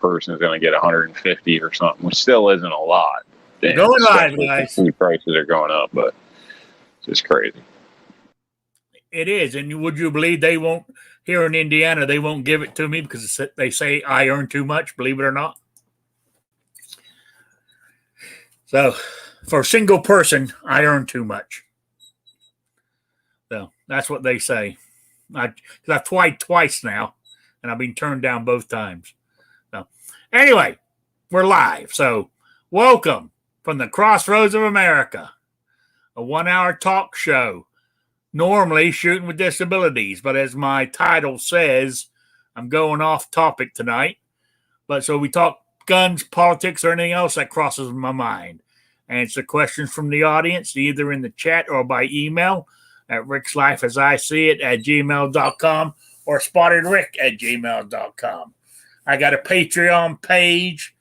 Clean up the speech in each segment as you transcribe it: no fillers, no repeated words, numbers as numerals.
person is going to get 150 or something, which still isn't a lot. Damn, going live, guys. Food prices are going up, but it's just crazy. It is, and would you believe they won't, here in Indiana, they won't give it to me because they say I earn too much, believe it or not. So, for a single person, I earn too much. So, that's what they say. I've tried twice now, and I've been turned down both times. So, anyway, we're live. So, welcome from the Crossroads of America, a 1-hour talk show. Normally shooting with disabilities, but as my title says, I'm going off topic tonight. But so we talk guns, politics, or anything else that crosses my mind. Answer questions from the audience, either in the chat or by email at rickslifeasIseeit@gmail.com or spottedrick@gmail.com. I got a Patreon page,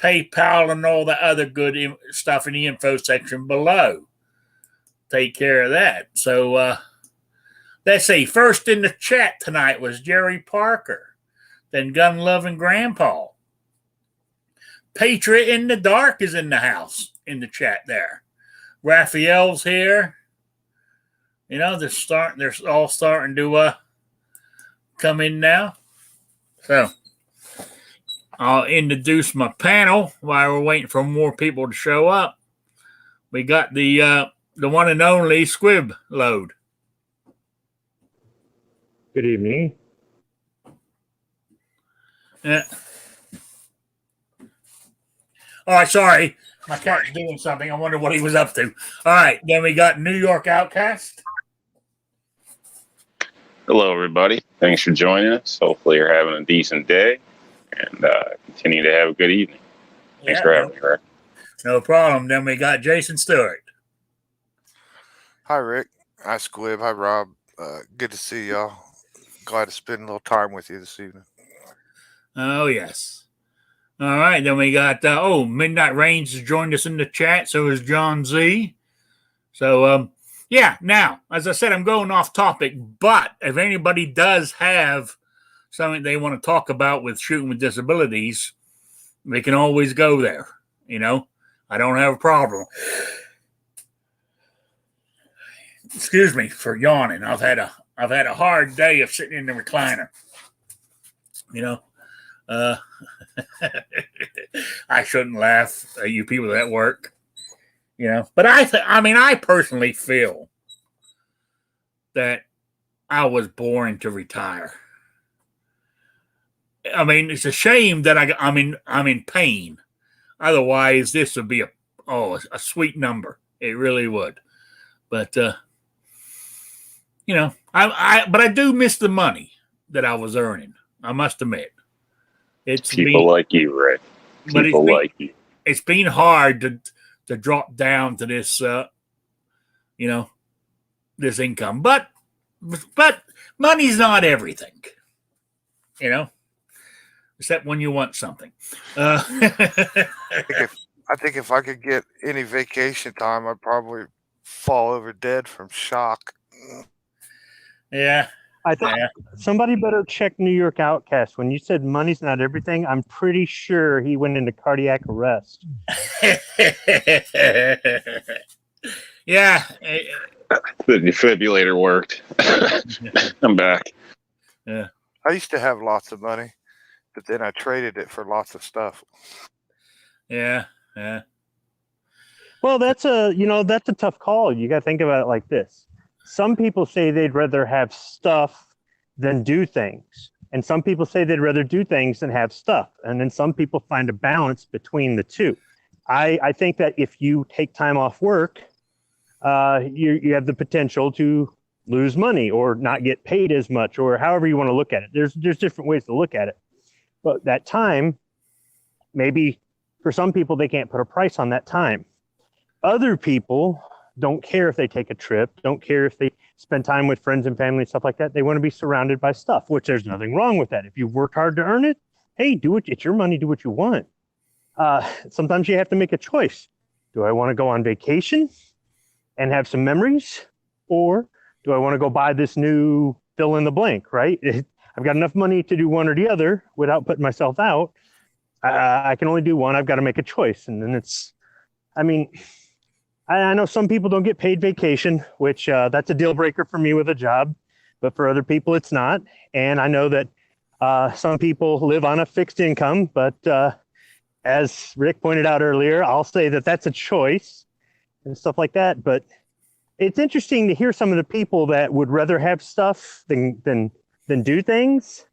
PayPal, and all the other good stuff in the info section below. Take care of that. So let's see. First in the chat tonight was Jerry Parker, then Gun Loving Grandpa. Patriot in the Dark is in the house in the chat there. Raphael's here. You know, they're all starting to come in now. So I'll introduce my panel while we're waiting for more people to show up. We got the one and only Squib Load. Good evening. Yeah. All right, sorry. My cat's doing something. I wonder what he was up to. All right, then we got New York Outcast. Hello, everybody. Thanks for joining us. Hopefully you're having a decent day and continue to have a good evening. Thanks for having me, Rick. No problem. Then we got Jason Stewart. Hi, Rick. Hi, Squib. Hi, Rob. Good to see y'all. Glad to spend a little time with you this evening. Oh, yes. All right. Then we got, Midnight Range has joined us in the chat. So is John Z. So, yeah. Now, as I said, I'm going off topic. But if anybody does have something they want to talk about with shooting with disabilities, they can always go there. You know, I don't have a problem. Excuse me for yawning. I've had a hard day of sitting in the recliner. You know, I shouldn't laugh at you people at work. You know, but I personally feel that I was born to retire. I mean, it's a shame that I'm in pain. Otherwise, this would be a sweet number. It really would. But you know, but I do miss the money that I was earning. I must admit. It's people like you, Rick. People like you. It's been hard to drop down to this, you know, this income. But money's not everything, you know, except when you want something. I think if I could get any vacation time, I'd probably fall over dead from shock. Yeah. I think somebody better check New York Outcast. When you said money's not everything, I'm pretty sure he went into cardiac arrest. Yeah. The defibrillator worked. I'm back. Yeah. I used to have lots of money, but then I traded it for lots of stuff. Yeah. Yeah. Well, that's a tough call. You got to think about it like this. Some people say they'd rather have stuff than do things. And some people say they'd rather do things than have stuff. And then some people find a balance between the two. I think that if you take time off work, you have the potential to lose money or not get paid as much, or however you want to look at it. There's different ways to look at it. But that time, maybe for some people, they can't put a price on that time. Other people don't care if they take a trip, don't care if they spend time with friends and family and stuff like that. They want to be surrounded by stuff, which there's nothing wrong with that. If you've worked hard to earn it, hey, do it. It's your money. Do what you want. Sometimes you have to make a choice. Do I want to go on vacation and have some memories? Or do I want to go buy this new fill in the blank, right? I've got enough money to do one or the other without putting myself out. I can only do one. I've got to make a choice. And then I mean, I know some people don't get paid vacation, which that's a deal breaker for me with a job, but for other people, it's not. And I know that some people live on a fixed income, but as Rick pointed out earlier, I'll say that that's a choice and stuff like that. But it's interesting to hear some of the people that would rather have stuff than do things,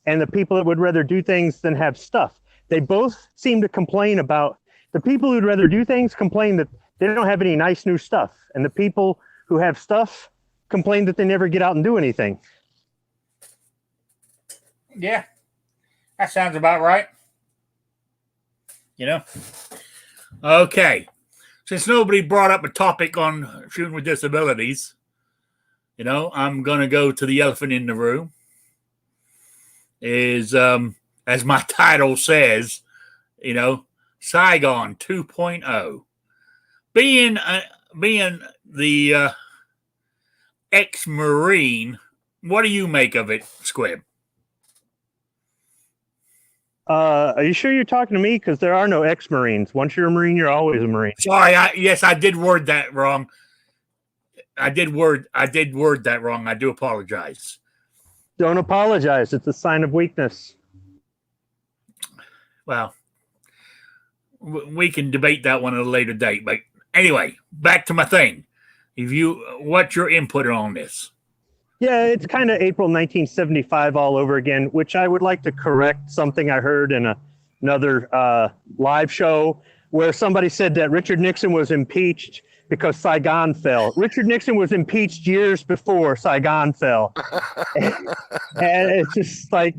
and the people that would rather do things than have stuff. They both seem to complain about the people who'd rather do things complain that they don't have any nice new stuff. And the people who have stuff complain that they never get out and do anything. Yeah, that sounds about right. You know? Okay. Since nobody brought up a topic on shooting with disabilities, you know, I'm going to go to the elephant in the room. As my title says, you know, Saigon 2.0. Being the ex-Marine, what do you make of it, Squib? Are you sure you're talking to me? Because there are no ex-Marines. Once you're a Marine, you're always a Marine. Sorry, yes, I did word that wrong. I did word that wrong. I do apologize. Don't apologize. It's a sign of weakness. Well, we can debate that one at a later date. But anyway, back to my thing. What's your input on this? Yeah, it's kind of April 1975 all over again, which I would like to correct something I heard in another live show where somebody said that Richard Nixon was impeached because Saigon fell. Richard Nixon was impeached years before Saigon fell. And it's just like,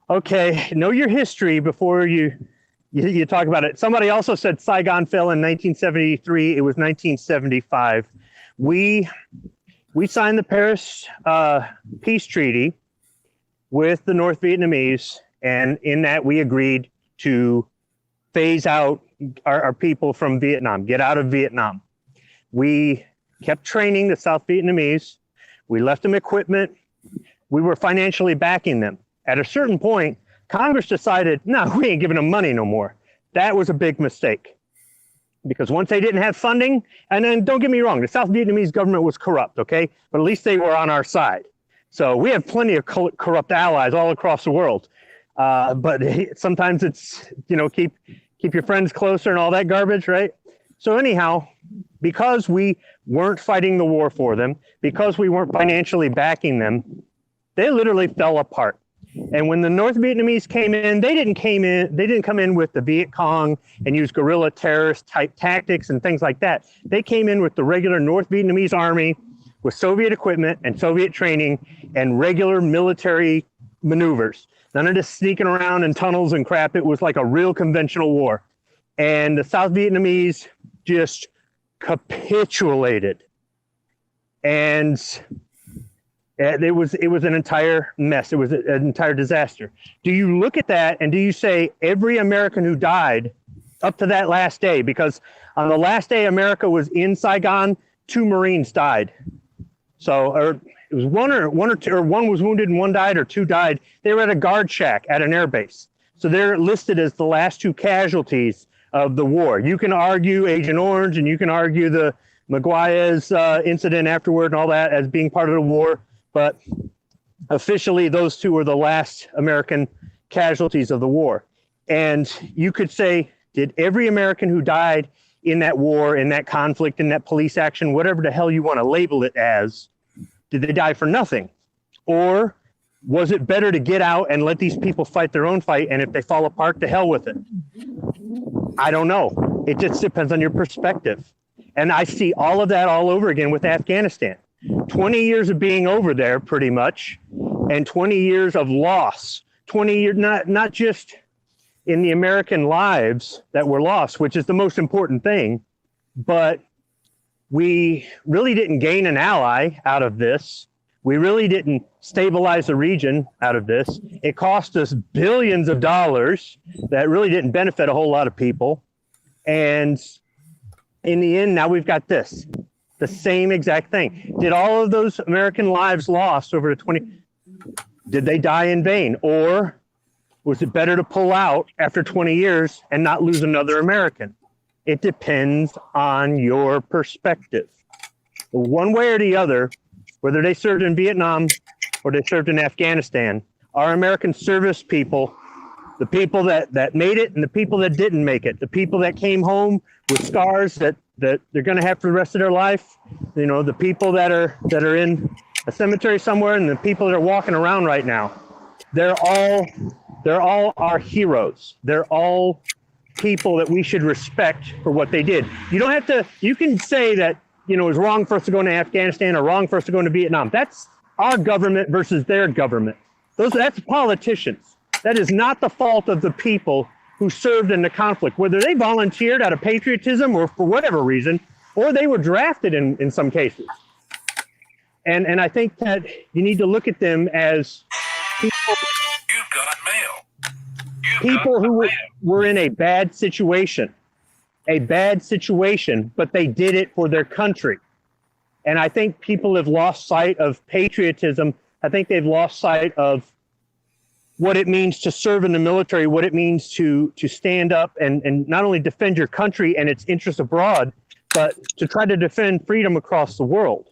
okay, know your history before you talk about it. Somebody also said Saigon fell in 1973. It was 1975. We signed the Paris Peace Treaty with the North Vietnamese, and in that we agreed to phase out our people from Vietnam, get out of Vietnam. We kept training the South Vietnamese. We left them equipment. We were financially backing them. At a certain point, Congress decided, no, we ain't giving them money no more. That was a big mistake. Because once they didn't have funding, and then don't get me wrong, the South Vietnamese government was corrupt, okay? But at least they were on our side. So we have plenty of corrupt allies all across the world. But sometimes it's, keep your friends closer and all that garbage, right? So anyhow, because we weren't fighting the war for them, because we weren't financially backing them, they literally fell apart. And when the North Vietnamese came in, they didn't come in with the Viet Cong and use guerrilla terrorist type tactics and things like that. They came in with the regular North Vietnamese army with Soviet equipment and Soviet training and regular military maneuvers. None of this sneaking around in tunnels and crap. It was like a real conventional war. And the South Vietnamese just capitulated. And it was an entire mess. It was an entire disaster. Do you look at that and do you say every American who died up to that last day? Because on the last day America was in Saigon, 2 Marines died. So, or it was one or two, or one was wounded and one died, or 2 died. They were at a guard shack at an airbase. So they're listed as the last 2 casualties of the war. You can argue Agent Orange and you can argue the Maguire's incident afterward and all that as being part of the war. But officially, those 2 were the last American casualties of the war. And you could say, did every American who died in that war, in that conflict, in that police action, whatever the hell you want to label it as, did they die for nothing? Or was it better to get out and let these people fight their own fight? And if they fall apart, to hell with it. I don't know. It just depends on your perspective. And I see all of that all over again with Afghanistan. 20 years of being over there pretty much, and 20 years of loss. 20 years, not just in the American lives that were lost, which is the most important thing, but we really didn't gain an ally out of this. We really didn't stabilize the region out of this. It cost us billions of dollars that really didn't benefit a whole lot of people. And in the end, now we've got this, the same exact thing. Did all of those American lives lost over the 20, did they die in vain? Or Was it better to pull out after 20 years and not lose another American? It depends on your perspective. One way or the other, whether they served in Vietnam or they served in Afghanistan, our American service people, the people that made it and the people that didn't make it, the people that came home with scars that they're going to have for the rest of their life, you know, the people that are in a cemetery somewhere and the people that are walking around right now, they're all our heroes. They're all people that we should respect for what they did. You don't have to, you can say that, you know, it was wrong for us to go into Afghanistan or wrong for us to go into Vietnam. That's our government versus their government. That's politicians. That is not the fault of the people who served in the conflict, whether they volunteered out of patriotism or for whatever reason, or they were drafted in some cases. And I think that you need to look at them as people, people who were in a bad situation, but they did it for their country. And I think people have lost sight of patriotism. I think they've lost sight of what it means to serve in the military, what it means to stand up and not only defend your country and its interests abroad, but to try to defend freedom across the world.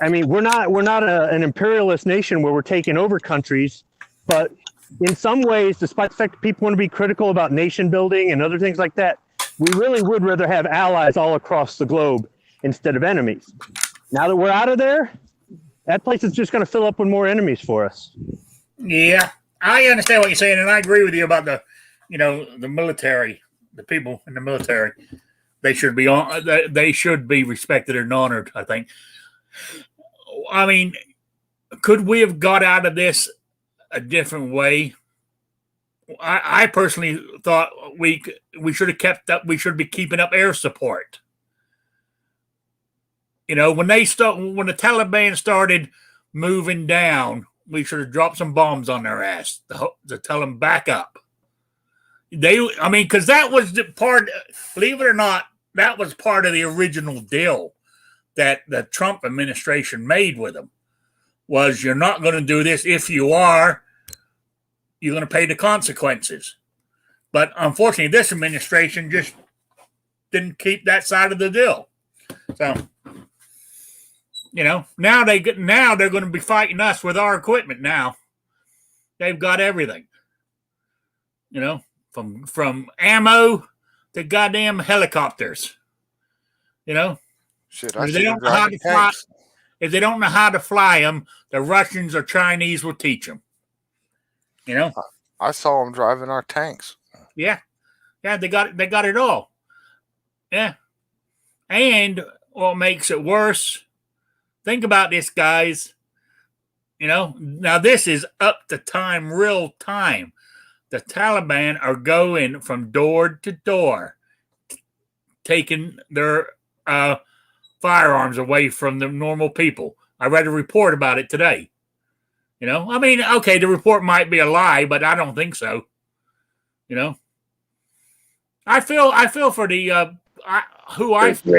I mean, we're not an imperialist nation where we're taking over countries, but in some ways, despite the fact that people want to be critical about nation building and other things like that, we really would rather have allies all across the globe instead of enemies. Now that we're out of there, that place is just going to fill up with more enemies for us. Yeah, I understand what you're saying, and I agree with you about the military, the people in the military. They should be respected and honored, I think. I mean, could we have got out of this a different way? I personally thought we should have kept up. We should be keeping up air support. You know, when the Taliban started moving down, we should have dropped some bombs on their ass to tell them back up. Because that was the part. Believe it or not, that was part of the original deal that the Trump administration made with them. Was you're not going to do this. If you are, you're going to pay the consequences. But unfortunately, this administration just didn't keep that side of the deal. So, you know, now they're going to be fighting us with our equipment. Now they've got everything. You know, from ammo to goddamn helicopters. You know, shit, if they don't know how to fly them, the Russians or Chinese will teach them. You know, I saw them driving our tanks. Yeah, they got it all. Yeah, and what makes it worse? Think about this, guys. You know, now this is up to time, real time. The Taliban are going from door to door, taking their firearms away from the normal people. I read a report about it today. You know, I mean, okay, the report might be a lie, but I don't think so. You know, I feel for the who I feel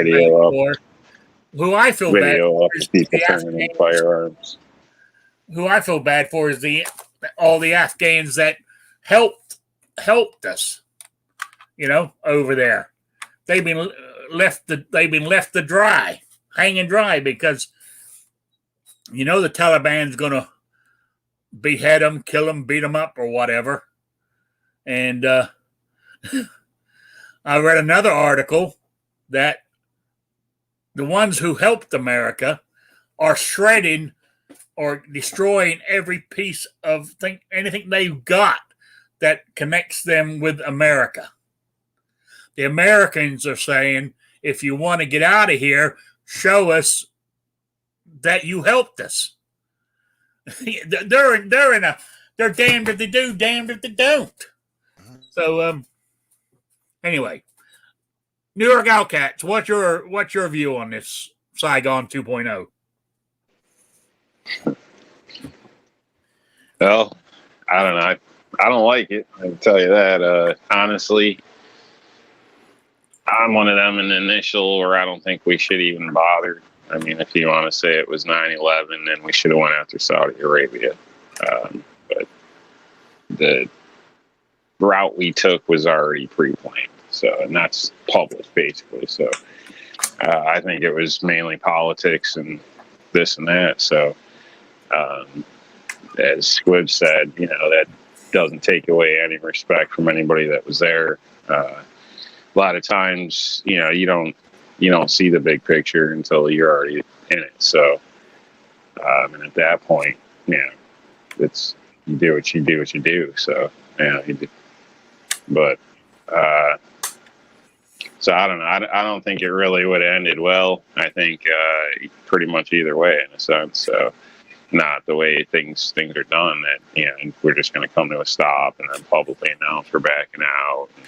bad for is the Afghans. Firearms. Who I feel bad for is all the Afghans that helped us. You know, over there, they've been left to dry, hanging dry, because you know the Taliban's gonna behead them, kill them, beat them up, or whatever. And I read another article that the ones who helped America are shredding or destroying every piece of anything they've got that connects them with America. The Americans are saying, if you want to get out of here, show us that you helped us. They're damned if they do, damned if they don't. So anyway, New York Outcats, what's your view on this Saigon 2.0? Well, I don't know. I don't like it. I can tell you that. Honestly, I'm one of them in the initial where I don't think we should even bother. I mean, if you want to say it was 9/11, then we should have went after Saudi Arabia. But route we took was already pre-planned. So, and that's public basically. So, I think it was mainly politics and this and that. So, as Squib said, that doesn't take away any respect from anybody that was there. A lot of times, you don't see the big picture until you're already in it. So, and at that point, it's you do what you do. So, but so I don't know. I don't think it really would have ended well. I think pretty much either way in a sense. So, not the way things are done. That we're just going to come to a stop and then publicly announce we're backing out. And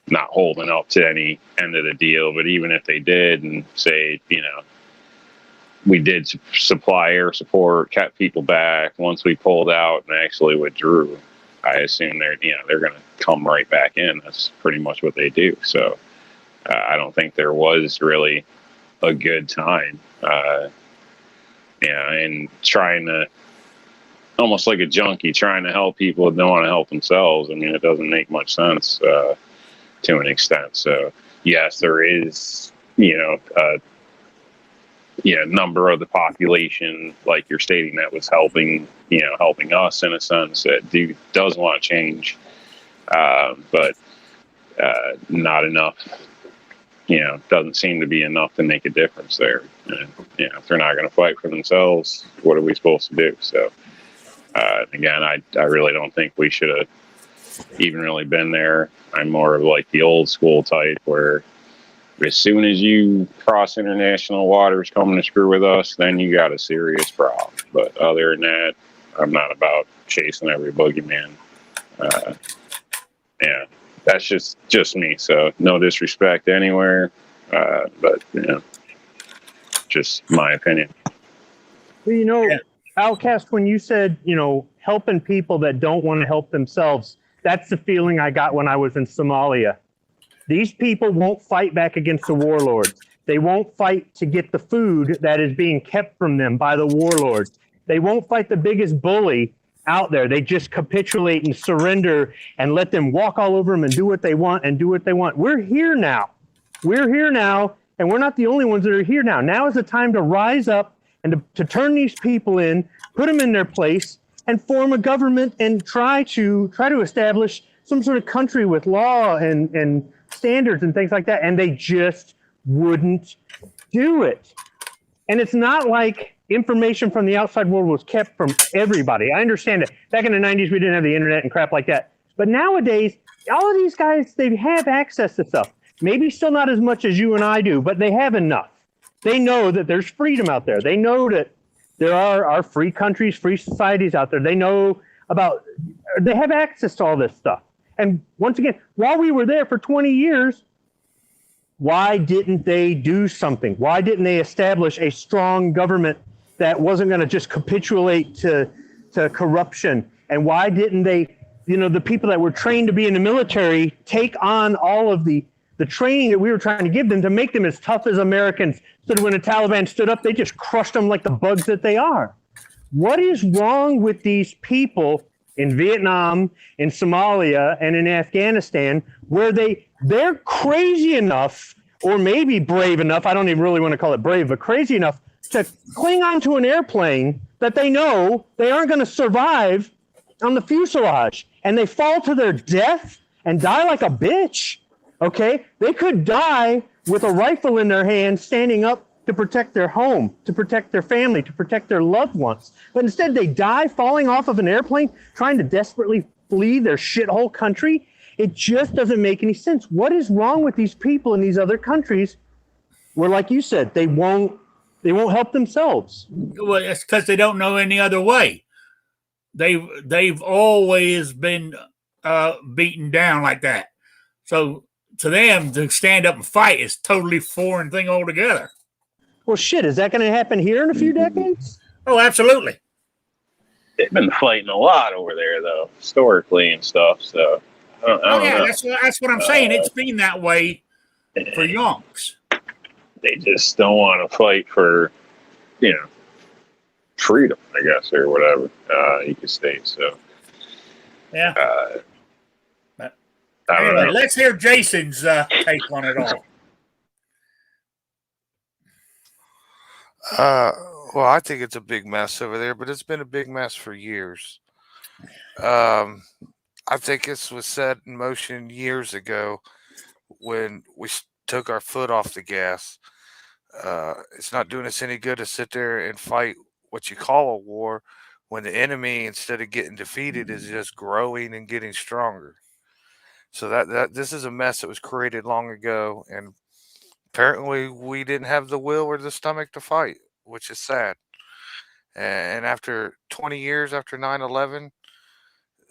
not holding up to any end of the deal, but even if they did and say, we did supply air support, kept people back. Once we pulled out and actually withdrew, I assume they're going to come right back in. That's pretty much what they do. So I don't think there was really a good time, and trying to, almost like a junkie, trying to help people that don't want to help themselves. I mean, it doesn't make much sense to an extent. So yes, there is, number of the population, like you're stating, that was helping us in a sense that does want to change, but not enough. Doesn't seem to be enough to make a difference there. And, if they're not going to fight for themselves, what are we supposed to do? So again, I really don't think we should have even really been there. I'm more of like the old school type where as soon as you cross international waters coming to screw with us, then you got a serious problem. But other than that, I'm not about chasing every boogeyman. That's just me. So no disrespect anywhere, but just my opinion. Well, Outcast, when you said, helping people that don't want to help themselves, that's the feeling I got when I was in Somalia. These people won't fight back against the warlords. They won't fight to get the food that is being kept from them by the warlords. They won't fight the biggest bully out there. They just capitulate and surrender and let them walk all over them and do what they want. We're here now. And we're not the only ones that are here now. Now is the time to rise up and to turn these people in, put them in their place, and form a government and try to establish some sort of country with law and standards and things like that. And they just wouldn't do it. And it's not like information from the outside world was kept from everybody. I understand it. Back in the 90s, we didn't have the internet and crap like that. But nowadays, all of these guys, they have access to stuff. Maybe still not as much as you and I do, but they have enough. They know that there's freedom out there. They know that there are free countries, free societies out there. They have access to all this stuff. And once again, while we were there for 20 years, why didn't they do something? Why didn't they establish a strong government that wasn't going to just capitulate to corruption? And why didn't they, the people that were trained to be in the military take on all of the training that we were trying to give them to make them as tough as Americans, so that when the Taliban stood up, they just crushed them like the bugs that they are? What is wrong with these people in Vietnam, in Somalia, and in Afghanistan, where they're crazy enough, or maybe brave enough, I don't even really want to call it brave, but crazy enough to cling onto an airplane that they know they aren't going to survive on the fuselage, and they fall to their death and die like a bitch? Okay, they could die with a rifle in their hand, standing up to protect their home, to protect their family, to protect their loved ones. But instead, they die falling off of an airplane, trying to desperately flee their shithole country. It just doesn't make any sense. What is wrong with these people in these other countries where, like you said, they won't help themselves? Well, it's because they don't know any other way. They've always been beaten down like that. So to them, to stand up and fight is totally foreign thing altogether. Well, shit, is that going to happen here in a few decades? Oh, absolutely. They've been fighting a lot over there, though, historically and stuff. So, I don't know. That's what I'm saying. It's been that way for yonks. They just don't want to fight for, freedom, I guess, or whatever you could state. So, yeah. I don't Anyway, know. let's hear Jason's take on it all. Well, I think it's a big mess over there, but it's been a big mess for years. I think this was set in motion years ago when we took our foot off the gas. It's not doing us any good to sit there and fight what you call a war when the enemy, instead of getting defeated, is just growing and getting stronger. So that this is a mess that was created long ago, and apparently we didn't have the will or the stomach to fight, which is sad. And after 20 years after 9/11,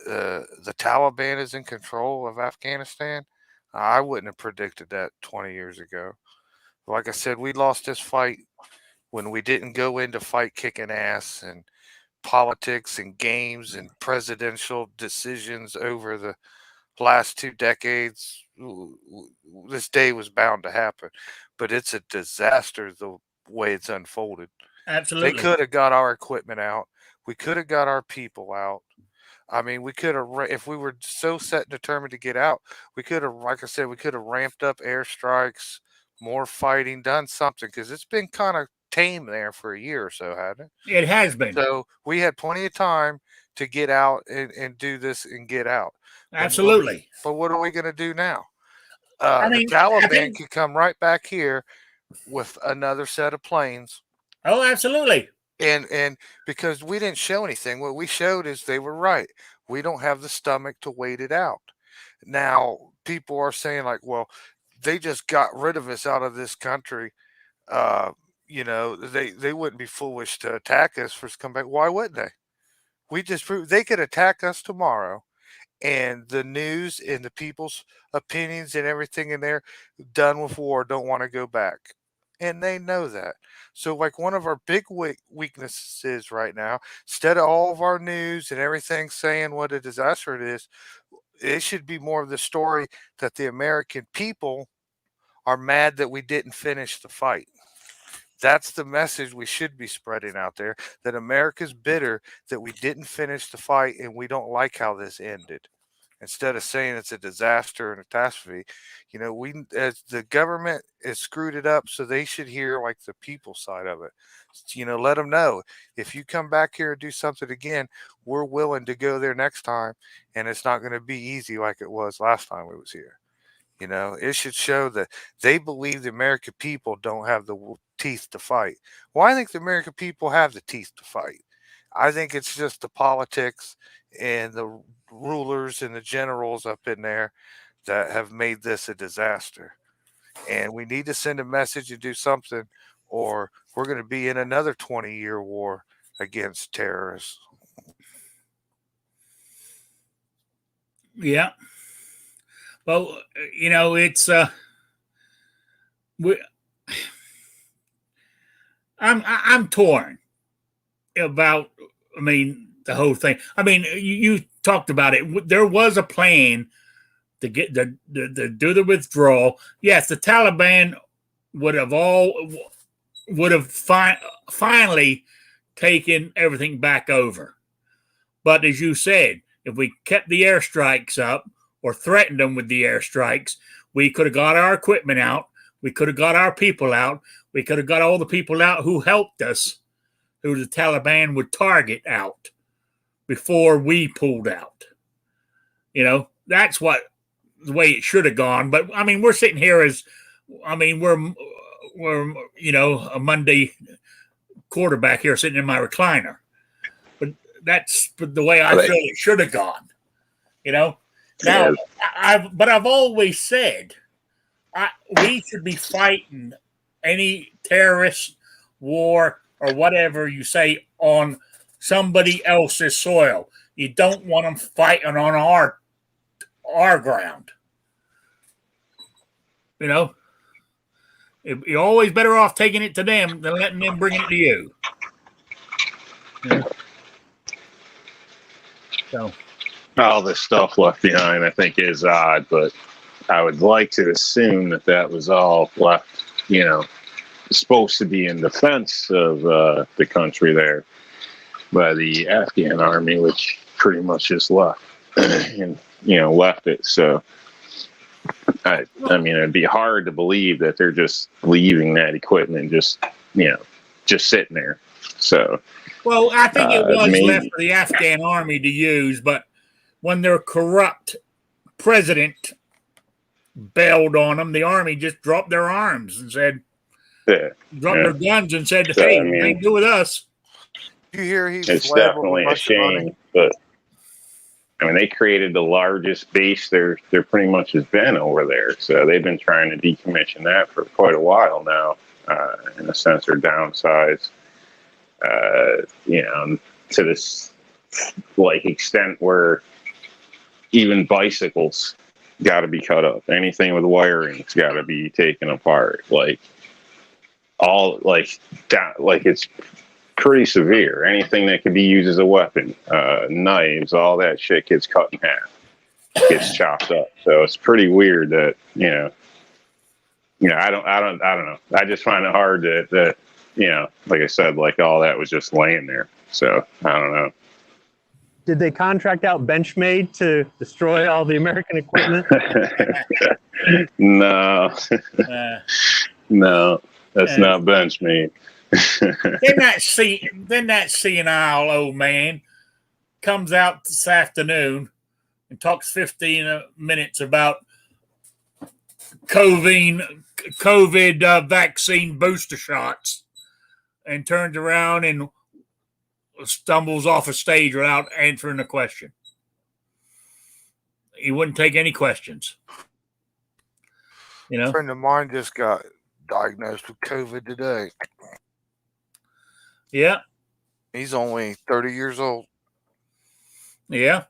the Taliban is in control of Afghanistan. I wouldn't have predicted that 20 years ago. Like I said, we lost this fight when we didn't go in to fight kicking ass and politics and games and presidential decisions over the last 2 decades. This day was bound to happen, but it's a disaster the way it's unfolded. They Absolutely. could have got our equipment out. We could have got our people out. I mean, we could have, if we were so set and determined to get out, we could have, like I said, we could have ramped up airstrikes, more fighting, done something, because it's been kind of tame there for a year or so, hasn't it? It has been. So we had plenty of time to get out and do this and get out. Absolutely. But what are we going to do now? I mean, the Taliban could come right back here with another set of planes. Oh, absolutely. And because we didn't show anything, what we showed is they were right. We don't have the stomach to wait it out. Now, people are saying, like, well, they just got rid of us out of this country. They wouldn't be foolish to attack us for us to come back. Why wouldn't they? We just proved they could attack us tomorrow, and the news and the people's opinions and everything in there, done with war, don't want to go back. And they know that. So, like, one of our big weaknesses right now, instead of all of our news and everything saying what a disaster it is, it should be more of the story that the American people are mad that we didn't finish the fight. That's the message we should be spreading out there, that America's bitter that we didn't finish the fight and we don't like how this ended. Instead of saying it's a disaster and a catastrophe, we, as the government has screwed it up, so they should hear like the people side of it. Let them know, if you come back here and do something again, we're willing to go there next time, and it's not going to be easy like it was last time we was here. It should show that they believe the American people don't have the teeth to fight. Well, I think the American people have the teeth to fight. I think it's just the politics and the rulers and the generals up in there that have made this a disaster. And we need to send a message and do something, or we're going to be in another 20-year war against terrorists. Yeah. Well, it's I'm torn about. I mean, the whole thing. I mean, you talked about it. There was a plan to get the do the withdrawal. Yes, the Taliban would have finally taken everything back over. But as you said, if we kept the airstrikes up or threatened them with the airstrikes, we could have got our equipment out. We could have got our people out. We could have got all the people out who helped us, who the Taliban would target out before we pulled out. That's the way it should have gone. But I mean, we're sitting here we're a Monday quarterback here sitting in my recliner. But that's the way I feel it should have gone. Now, I've always said we should be fighting any terrorist war or whatever you say on somebody else's soil. You don't want them fighting on our ground. You're always better off taking it to them than letting them bring it to you. So. All this stuff left behind, I think, is odd, but I would like to assume that was all left, supposed to be in defense of the country there by the Afghan army, which pretty much just left and left it. So I mean, it'd be hard to believe that they're just leaving that equipment just sitting there. So, well, I think it was maybe, left for the Afghan army to use, but when their corrupt president bailed on them, the army just dropped their arms and said, dropped their guns and said, "Hey, I mean, nothing to do with us." You hear he's it's fled with definitely a bunch of money? shame, but I mean, they created the largest base there pretty much has been over there. So they've been trying to decommission that for quite a while now, in a sense, or downsize, to this like extent where even bicycles got to be cut up. Anything with wiring's got to be taken apart. Like all like that, like it's pretty severe. Anything that could be used as a weapon, knives, all that shit gets cut in half, gets chopped up. So it's pretty weird that I don't know. I just find it hard that like I said, like all that was just laying there. So I don't know. Did they contract out Benchmade to destroy all the American equipment? No, no, that's not Benchmade. Then that senile old man comes out this afternoon and talks 15 minutes about COVID vaccine booster shots, and turns around and stumbles off a stage without answering a question. He wouldn't take any questions. A friend of mine just got diagnosed with COVID today. Yeah. He's only 30 years old. Yeah.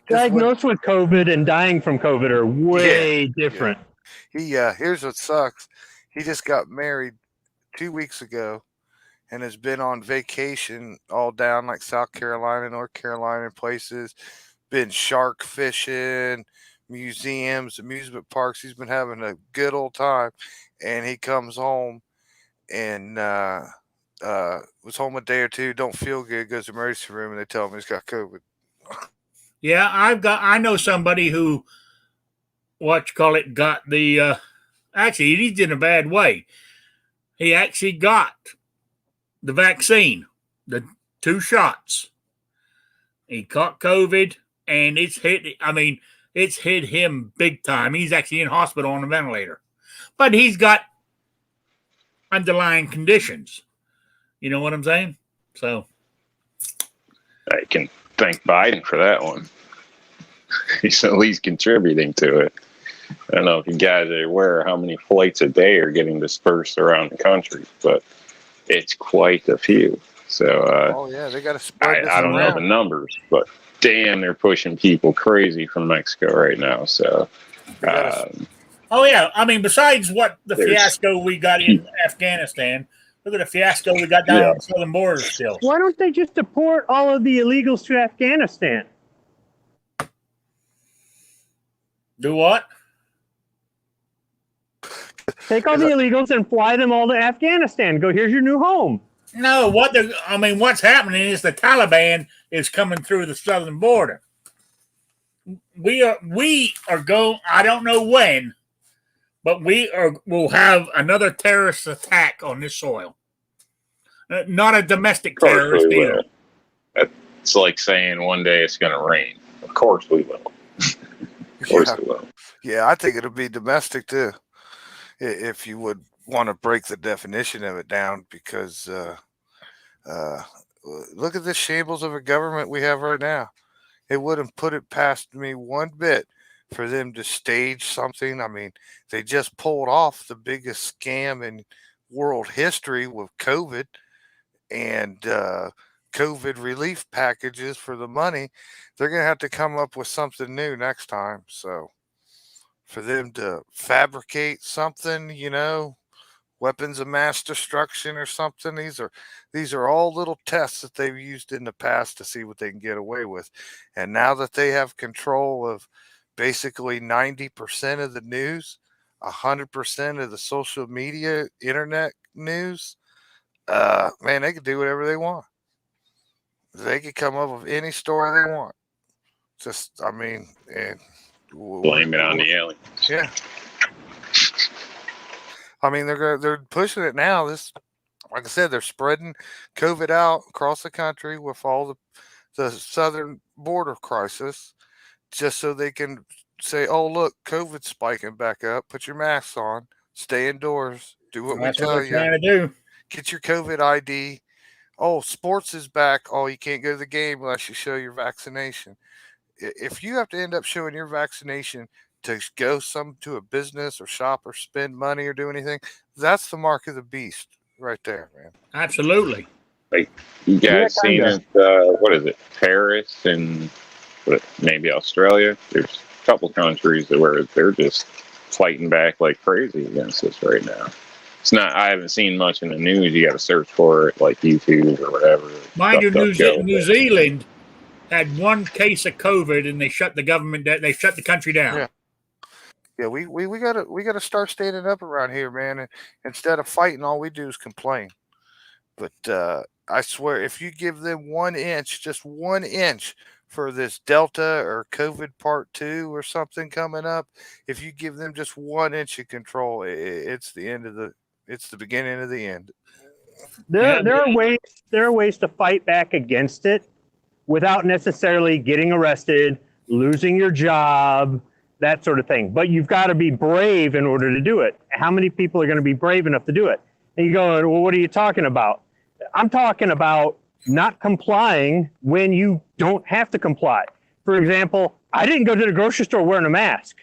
Diagnosed with COVID and dying from COVID are way different. Yeah. Here's what sucks. He just got married 2 weeks ago and has been on vacation all down like South Carolina, North Carolina places, been shark fishing, museums, amusement parks. He's been having a good old time. And he comes home and was home a day or two, don't feel good, goes to the emergency room, and they tell him he's got COVID. Yeah, I know somebody who got the actually he's in a bad way. He actually got the vaccine, the 2 shots. He caught COVID, and it's hit him big time. He's actually in hospital on a ventilator. But he's got underlying conditions. You know what I'm saying? So I can thank Biden for that one. He's at least contributing to it. I don't know if you guys are aware how many flights a day are getting dispersed around the country, but it's quite a few. So, they got to spread this I don't know the numbers, but damn, they're pushing people crazy from Mexico right now. So, besides what the fiasco we got in Afghanistan, look at the fiasco we got down on the southern border still. Why don't they just deport all of the illegals to Afghanistan? Do what? Take all the illegals and fly them all to Afghanistan. Go, here's your new home. No, what's happening is the Taliban is coming through the southern border. We are going, I don't know when, but we'll have another terrorist attack on this soil. Not a domestic terrorist either. It's like saying one day it's going to rain. Of course we will. Of course we will. Yeah, I think it'll be domestic too, if you would want to break the definition of it down, because look at the shambles of a government we have right now. It wouldn't put it past me one bit for them to stage something. I mean, they just pulled off the biggest scam in world history with COVID and COVID relief packages for the money. They're going to have to come up with something new next time. So for them to fabricate something, weapons of mass destruction or something, these are all little tests that they've used in the past to see what they can get away with. And now that they have control of basically 90% of the news, 100% of the social media, internet news, man, they could do whatever they want. They could come up with any story they want. And blame it on the aliens. Yeah. I mean, they're pushing it now. Like I said, they're spreading COVID out across the country with all the southern border crisis, just so they can say, "Oh, look, COVID's spiking back up. Put your masks on. Stay indoors. Do what we That's what tell they're you. trying to do. Get your COVID ID. Oh, sports is back. Oh, you can't go to the game unless you show your vaccination. If you have to end up showing your vaccination to go to a business or shop or spend money or do anything, that's the mark of the beast right there, man. Absolutely. Like, you guys Yeah, seen kinda. it? What is it? Paris and maybe Australia. There's a couple countries where they're just fighting back like crazy against this right now. It's not. I haven't seen much in the news. You got to search for it, like YouTube or whatever. Mind you, New DuckDuckGo. Zealand had one case of COVID, and they shut the government down. They shut the country down. Yeah. Yeah, we gotta start standing up around here, man. And instead of fighting, all we do is complain. But I swear, if you give them 1 inch, just 1 inch for this Delta or COVID Part 2 or something coming up, if you give them just 1 inch of control, it's the beginning of the end. There are ways to fight back against it without necessarily getting arrested, losing your job, that sort of thing. But you've got to be brave in order to do it. How many people are going to be brave enough to do it? And you go, well, what are you talking about? I'm talking about not complying when you don't have to comply. For example, I didn't go to the grocery store wearing a mask.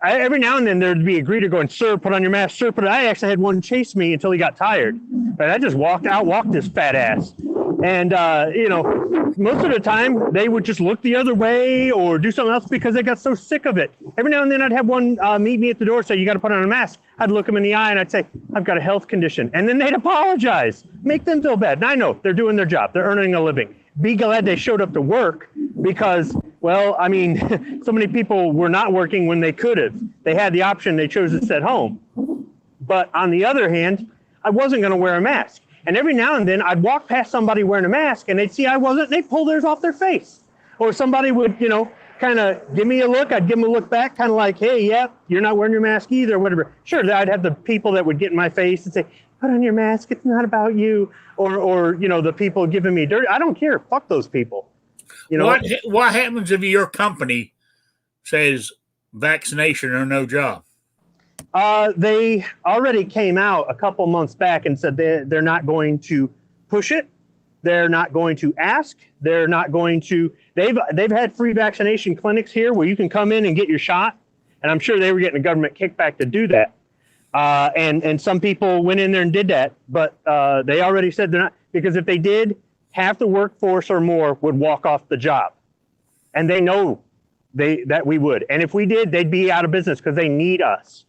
Every now and then there'd be a greeter going, "Sir, put on your mask, sir." But I actually had one chase me until he got tired. And I just walked this fat ass. And, most of the time they would just look the other way or do something else because they got so sick of it. Every now and then I'd have one meet me at the door, say, "You got to put on a mask." I'd look them in the eye and I'd say, "I've got a health condition." And then they'd apologize, make them feel bad. And I know they're doing their job. They're earning a living. Be glad they showed up to work because, well, I mean, so many people were not working when they could have. They had the option. They chose to sit home. But on the other hand, I wasn't going to wear a mask. And every now and then I'd walk past somebody wearing a mask and they'd see I wasn't, and they'd pull theirs off their face. Or somebody would, kind of give me a look. I'd give them a look back, kind of like, "Hey, yeah, you're not wearing your mask either," or whatever. Sure, I'd have the people that would get in my face and say, "Put on your mask. It's not about you." Or the people giving me dirt. I don't care. Fuck those people. What happens if your company says vaccination or no job? They already came out a couple months back and said they're not going to push it. They're not going to ask. They're not going to. They've had free vaccination clinics here where you can come in and get your shot. And I'm sure they were getting a government kickback to do that. And some people went in there and did that. But they already said they're not, because if they did, half the workforce or more would walk off the job. And they know that we would. And if we did, they'd be out of business because they need us.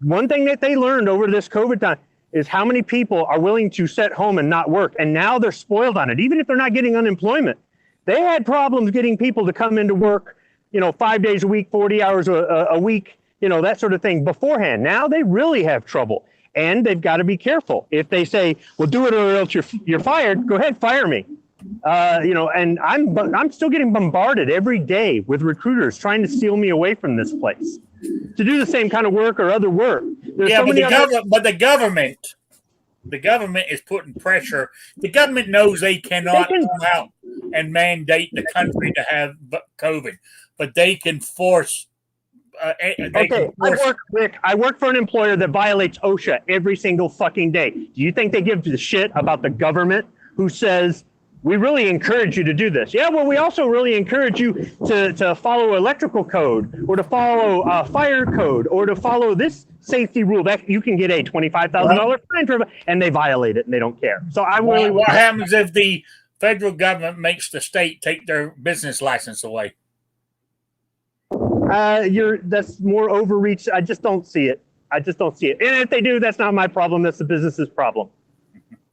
One thing that they learned over this COVID time is how many people are willing to sit home and not work. And now they're spoiled on it, even if they're not getting unemployment. They had problems getting people to come into work, 5 days a week, 40 hours a week, that sort of thing beforehand. Now they really have trouble. And they've got to be careful. If they say, "Well, do it or else you're fired," go ahead, fire me. And I'm still getting bombarded every day with recruiters trying to steal me away from this place to do the same kind of work or other work. There's Yeah, so many but the government is putting pressure. The government knows they cannot come out and mandate the country to have COVID, but they can force. I work for an employer that violates OSHA every single fucking day. Do you think they give a shit about the government who says, "We really encourage you to do this"? Yeah, well, we also really encourage you to follow electrical code or to follow fire code or to follow this safety rule that you can get a $25,000 fine for, and they violate it and they don't care. So what happens if the federal government makes the state take their business license away? That's more overreach. I just don't see it. And if they do, that's not my problem. That's the business's problem.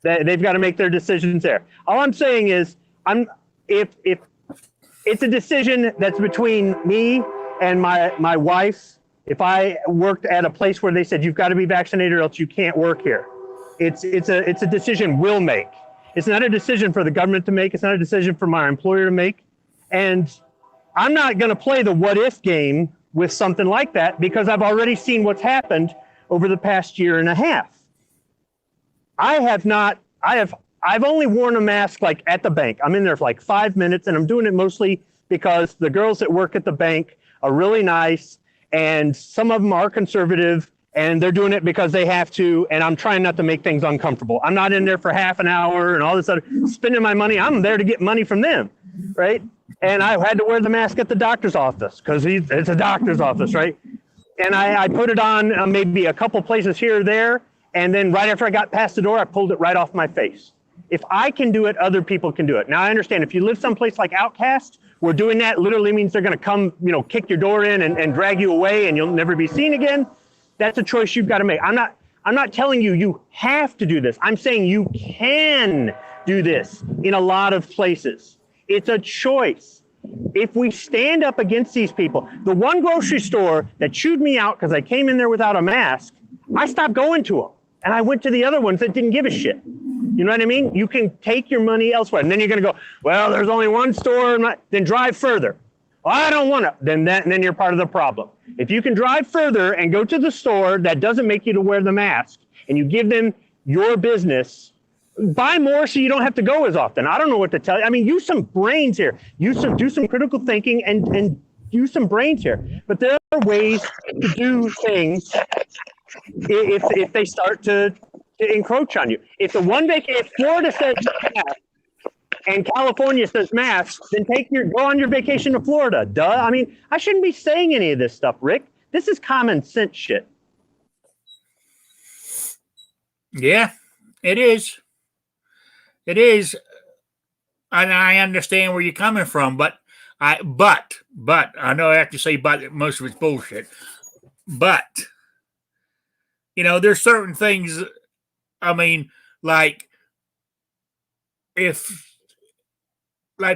They've got to make their decisions there. All I'm saying is, if it's a decision that's between me and my wife. If I worked at a place where they said you've got to be vaccinated or else you can't work here, it's a decision we'll make. It's not a decision for the government to make. It's not a decision for my employer to make. And I'm not going to play the what if game with something like that because I've already seen what's happened over the past year and a half. I've only worn a mask like at the bank. I'm in there for like 5 minutes, and I'm doing it mostly because the girls that work at the bank are really nice, and some of them are conservative, and they're doing it because they have to, and I'm trying not to make things uncomfortable. I'm not in there for half an hour and all this other spending my money. I'm there to get money from them, right? And I had to wear the mask at the doctor's office because it's a doctor's office, right? And I put it on maybe a couple places here or there, and then right after I got past the door, I pulled it right off my face. If I can do it, other people can do it. Now, I understand if you live someplace like Outcast, where doing that literally means they're going to come, kick your door in and drag you away and you'll never be seen again. That's a choice you've got to make. I'm not telling you have to do this. I'm saying you can do this in a lot of places. It's a choice. If we stand up against these people, the one grocery store that chewed me out because I came in there without a mask, I stopped going to them. And I went to the other ones that didn't give a shit. You know what I mean? You can take your money elsewhere. And then you're going to go, well, there's only one store. Then drive further. Well, I don't want to. Then you're part of the problem. If you can drive further and go to the store that doesn't make you to wear the mask, and you give them your business, buy more so you don't have to go as often. I don't know what to tell you. I mean, use some brains here. Do some critical thinking and use some brains here. But there are ways to do things if they start to encroach on you. If Florida says mask and California says mask, then go on your vacation to Florida. Duh. I mean, I shouldn't be saying any of this stuff, Rick. This is common sense shit. Yeah, it is. It is. And I understand where you're coming from, but I know I have to say but most of it's bullshit. But there's certain things, like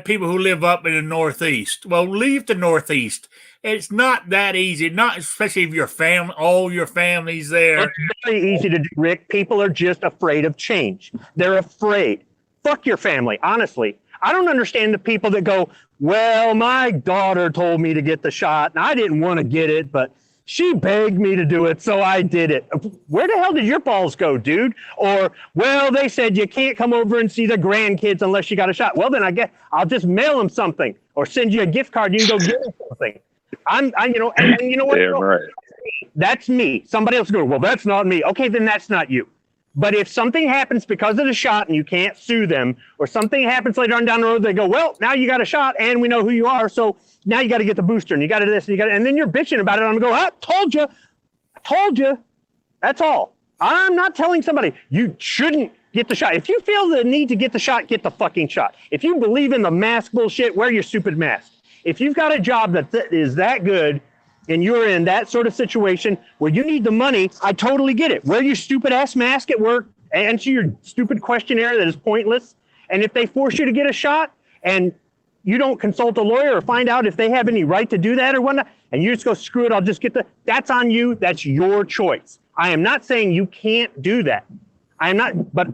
people who live up in the Northeast. Well, leave the Northeast. It's not that easy, not especially if all your family's there. It's very easy to do, Rick. People are just afraid of change. They're afraid. Fuck your family, honestly. I don't understand the people that go, well, my daughter told me to get the shot, and I didn't want to get it, but she begged me to do it, so I did it. Where the hell did your balls go, dude? Or, well, they said you can't come over and see the grandkids unless you got a shot. Well, then I guess I'll just mail them something or send you a gift card. You can go get them something. And you know what? Yeah, right. That's me. Somebody else goes, well, that's not me. Okay, then that's not you. But if something happens because of the shot and you can't sue them, or something happens later on down the road, they go, well, now you got a shot and we know who you are, so now you got to get the booster and you got to this and then you're bitching about it. I'm going to go, I told you. That's all. I'm not telling somebody you shouldn't get the shot. If you feel the need to get the shot, get the fucking shot. If you believe in the mask bullshit, wear your stupid mask. If you've got a job that is that good and you're in that sort of situation where you need the money, I totally get it. Wear your stupid ass mask at work, answer your stupid questionnaire that is pointless. And if they force you to get a shot and you don't consult a lawyer or find out if they have any right to do that or whatnot, and you just go, screw it, I'll just that's on you. That's your choice. I am not saying you can't do that. But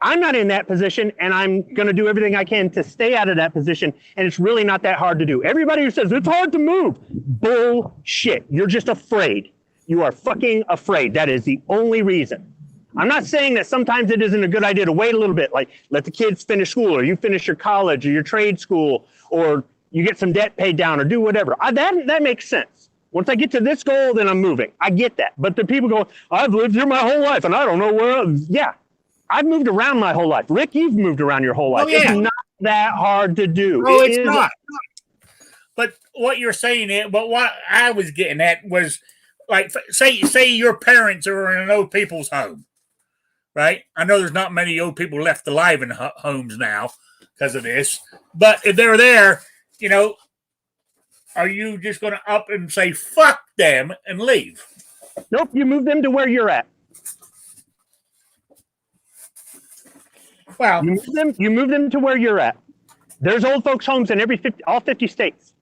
I'm not in that position, and I'm going to do everything I can to stay out of that position, and it's really not that hard to do. Everybody who says it's hard to move, bullshit. You're just afraid. You are fucking afraid. That is the only reason. I'm not saying that sometimes it isn't a good idea to wait a little bit, like let the kids finish school, or you finish your college or your trade school, or you get some debt paid down, or do whatever. That makes sense. Once I get to this goal, then I'm moving. I get that. But the people go, I've lived here my whole life, and I don't know where. Yeah. I've moved around my whole life. Rick, you've moved around your whole life. Oh, yeah. It's not that hard to do. No, it's not. But what you're saying but what I was getting at was, like, say your parents are in an old people's home, right? I know there's not many old people left alive in homes now because of this. But if they're there, are you just going to up and say, fuck them and leave? Nope, you move them to where you're at. Well, you move them to where you're at. There's old folks' homes in all 50 states.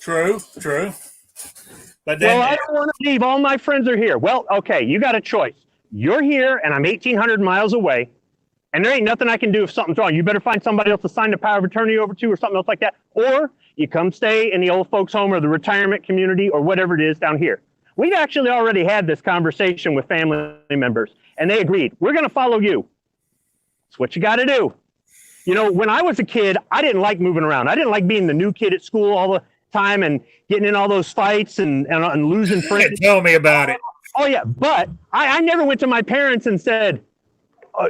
True. But then, I don't want to leave. All my friends are here. Well, okay, you got a choice. You're here, and I'm 1,800 miles away, and there ain't nothing I can do if something's wrong. You better find somebody else to sign the power of attorney over to, or something else like that. Or You come stay in the old folks home or the retirement community or whatever it is down here. We've actually already had this conversation with family members, and they agreed, we're going to follow you. It's what you got to do. You know, when I was a kid, I didn't like moving around. I didn't like being the new kid at school all the time and getting in all those fights and losing friends. Tell me about it. Oh, yeah. But I never went to my parents and said,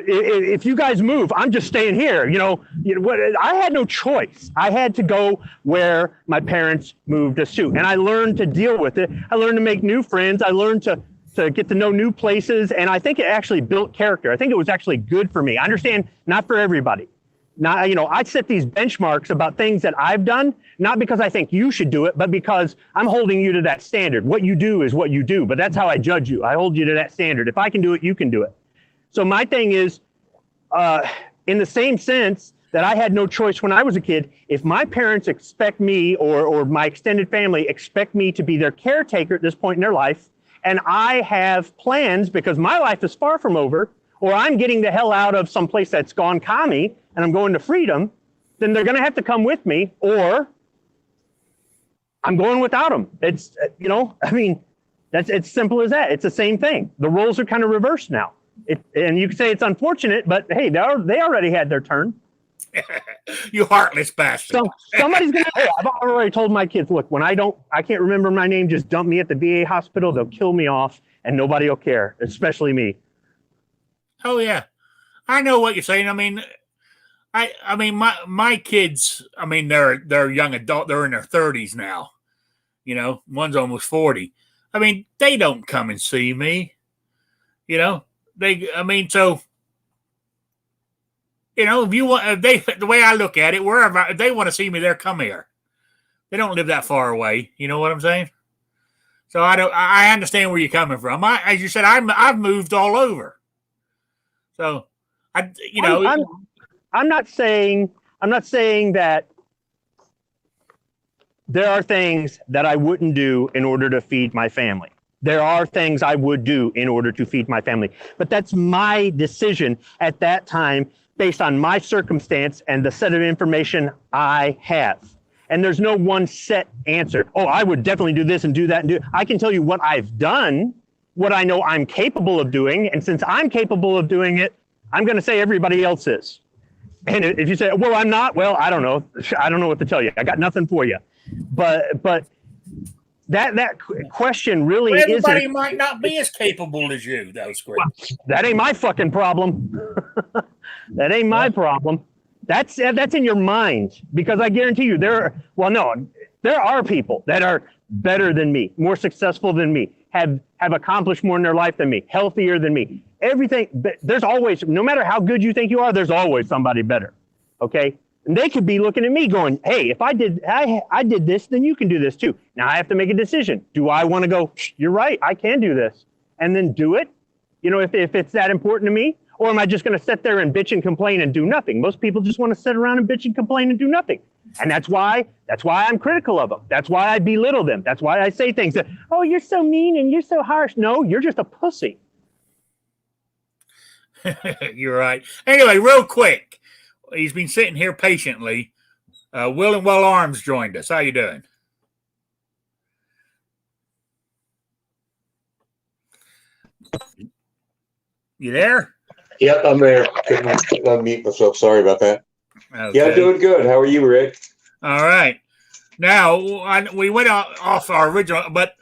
if you guys move, I'm just staying here. You know what? I had no choice. I had to go where my parents moved us to. And I learned to deal with it. I learned to make new friends. I learned to get to know new places. And I think it actually built character. I think it was actually good for me. I understand not for everybody. Now, you know, I set these benchmarks about things that I've done, not because I think you should do it, but because I'm holding you to that standard. What you do is what you do, but that's how I judge you. I hold you to that standard. If I can do it, you can do it. So my thing is, in the same sense that I had no choice when I was a kid, if my parents expect me or my extended family expect me to be their caretaker at this point in their life, and I have plans because my life is far from over, or I'm getting the hell out of some place that's gone commie and I'm going to freedom, then they're going to have to come with me, or I'm going without them. It's, you know, I mean, it's simple as that. It's the same thing. The roles are kind of reversed now. And you can say it's unfortunate, but hey, they already had their turn. You heartless bastard. So somebody's going to, hey, I've already told my kids, look, when I can't remember my name, just dump me at the VA hospital. They'll kill me off and nobody will care, especially me. Oh yeah. I know what you're saying. I mean, I mean, my kids, I mean, they're young adult. They're in their 30s now. You know, one's almost 40. I mean, they don't come and see me. You know, so, you know, the way I look at it, wherever if they want to see me, they'll come here. They don't live that far away. You know what I'm saying? So I understand where you're coming from. As you said, I've moved all over. So I'm not saying that there are things that I wouldn't do in order to feed my family. There are things I would do in order to feed my family, but that's my decision at that time based on my circumstance and the set of information I have. And there's no one set answer. Oh, I would definitely do this and do that and do. I can tell you what I've done, what I know I'm capable of doing, and since I'm capable of doing it, I'm going to say everybody else is. And if you say, well, I'm not, well, I don't know. I don't know what to tell you. I got nothing for you. But that question really isn't. Everybody might not be as capable as you, though, Squid. Well, that ain't my fucking problem. That ain't my problem. That's in your mind, because I guarantee you there are people that are better than me, more successful than me, have accomplished more in their life than me, healthier than me. Everything, there's always, no matter how good you think you are, there's always somebody better. Okay? And they could be looking at me going, hey, if I did this, then you can do this too. Now I have to make a decision. Do I want to go, you're right, I can do this, and then do it? You know, if it's that important to me? Or am I just going to sit there and bitch and complain and do nothing? Most people just want to sit around and bitch and complain and do nothing. And that's why I'm critical of them. That's why I belittle them. That's why I say things that, oh, you're so mean and you're so harsh. No, you're just a pussy. You're right. Anyway, real quick, he's been sitting here patiently. Will and Well Arms joined us. How you doing? You there? Yep, I'm there. Couldn't unmute myself. Sorry about that. Okay. Yeah, doing good. How are you, Rick? All right. Now, we went off our original, but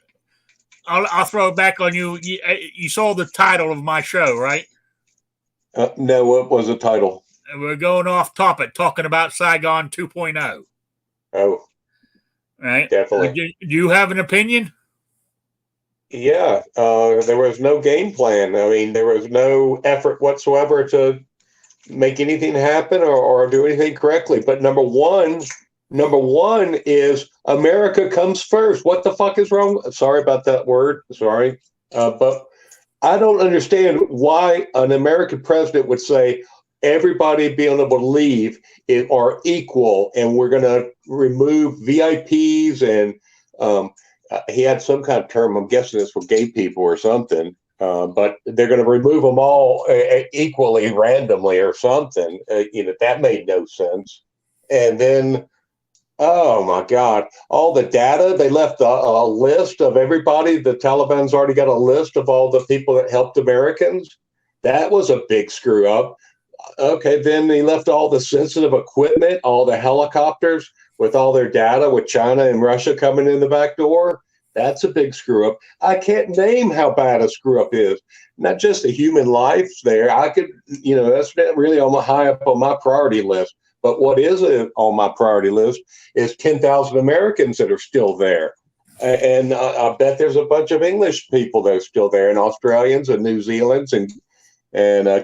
I'll throw it back on you. You saw the title of my show, right? No, what was the title? We're going off topic, talking about Saigon 2.0. Oh, right. Definitely. Do you have an opinion? Yeah, there was no game plan. I mean, there was no effort whatsoever to make anything happen or do anything correctly. But number one is America comes first. What the fuck is wrong? Sorry about that word. Sorry. But I don't understand why an American president would say everybody being able to leave are equal and we're going to remove VIPs and he had some kind of term. I'm guessing it's for gay people or something. But they're going to remove them all equally, randomly, or something. That made no sense. And then Oh my God! All the data they left a list of everybody. The Taliban's already got a list of all the people that helped Americans. That was a big screw up. Okay, then they left all the sensitive equipment, all the helicopters with all their data, with China and Russia coming in the back door. That's a big screw up. I can't name how bad a screw up is. Not just the human lives there. I could, that's not really on high up on my priority list. But what is on my priority list is 10,000 Americans that are still there. And I bet there's a bunch of English people that are still there, and Australians and New Zealanders and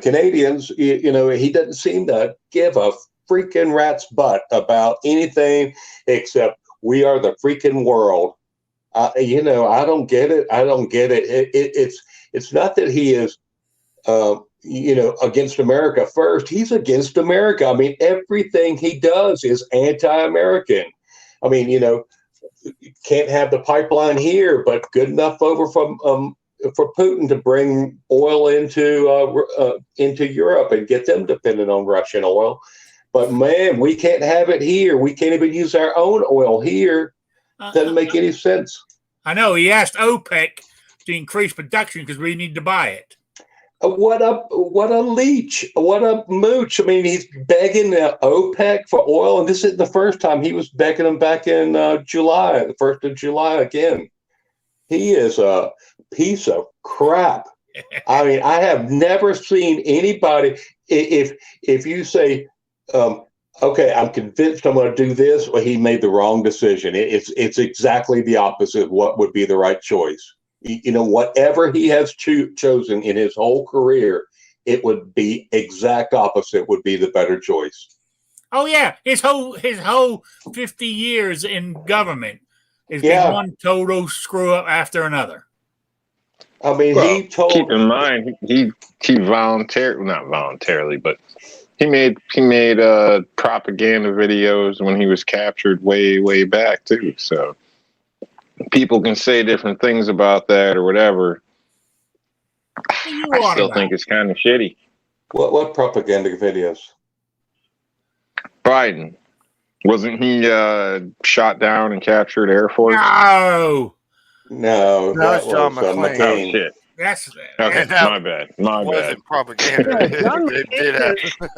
Canadians. He doesn't seem to give a freaking rat's butt about anything except we are the freaking world. I don't get it. I don't get it. It's not that he is, against America first. He's against America. I mean, everything he does is anti-American. I mean, can't have the pipeline here, but good enough over from for Putin to bring oil into Europe and get them dependent on Russian oil. But man, we can't have it here. We can't even use our own oil here. Doesn't make any sense. I know. He asked OPEC to increase production because we need to buy it. What a leech. What a mooch. I mean, he's begging OPEC for oil, and this isn't the first time. He was begging them back in July, the 1st of July again. He is a piece of crap. I mean, I have never seen anybody, if you say, okay, I'm convinced I'm going to do this, well, he made the wrong decision. It's exactly the opposite of what would be the right choice. Whatever he has chosen in his whole career, it would be exact opposite would be the better choice. Oh yeah, his whole 50 years in government has been one total screw up after another. I mean, keep in mind he not voluntarily, but he made propaganda videos when he was captured way back too. So people can say different things about that or whatever. I still think it's kind of shitty. What propaganda videos? Biden. Wasn't he shot down and captured Air Force? No, that was John McClane. Oh, shit. Okay, my bad. It wasn't propaganda.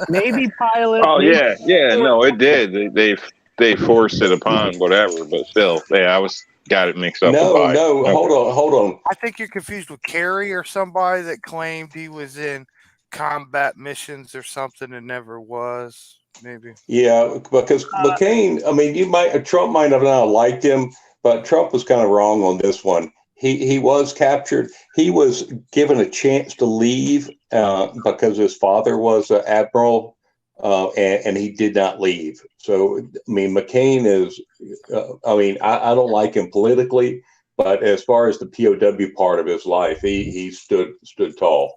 Navy pilot. Oh, yeah. No, it did. They forced it upon whatever, but still, I got it mixed up. No, hold on. I think you're confused with Kerry or somebody that claimed he was in combat missions or something and never was. Maybe. Yeah, because McCain. I mean, Trump might have not liked him, but Trump was kind of wrong on this one. He was captured. He was given a chance to leave because his father was an admiral, and he did not leave. So, I mean, McCain is. I don't like him politically, but as far as the POW part of his life, he stood tall.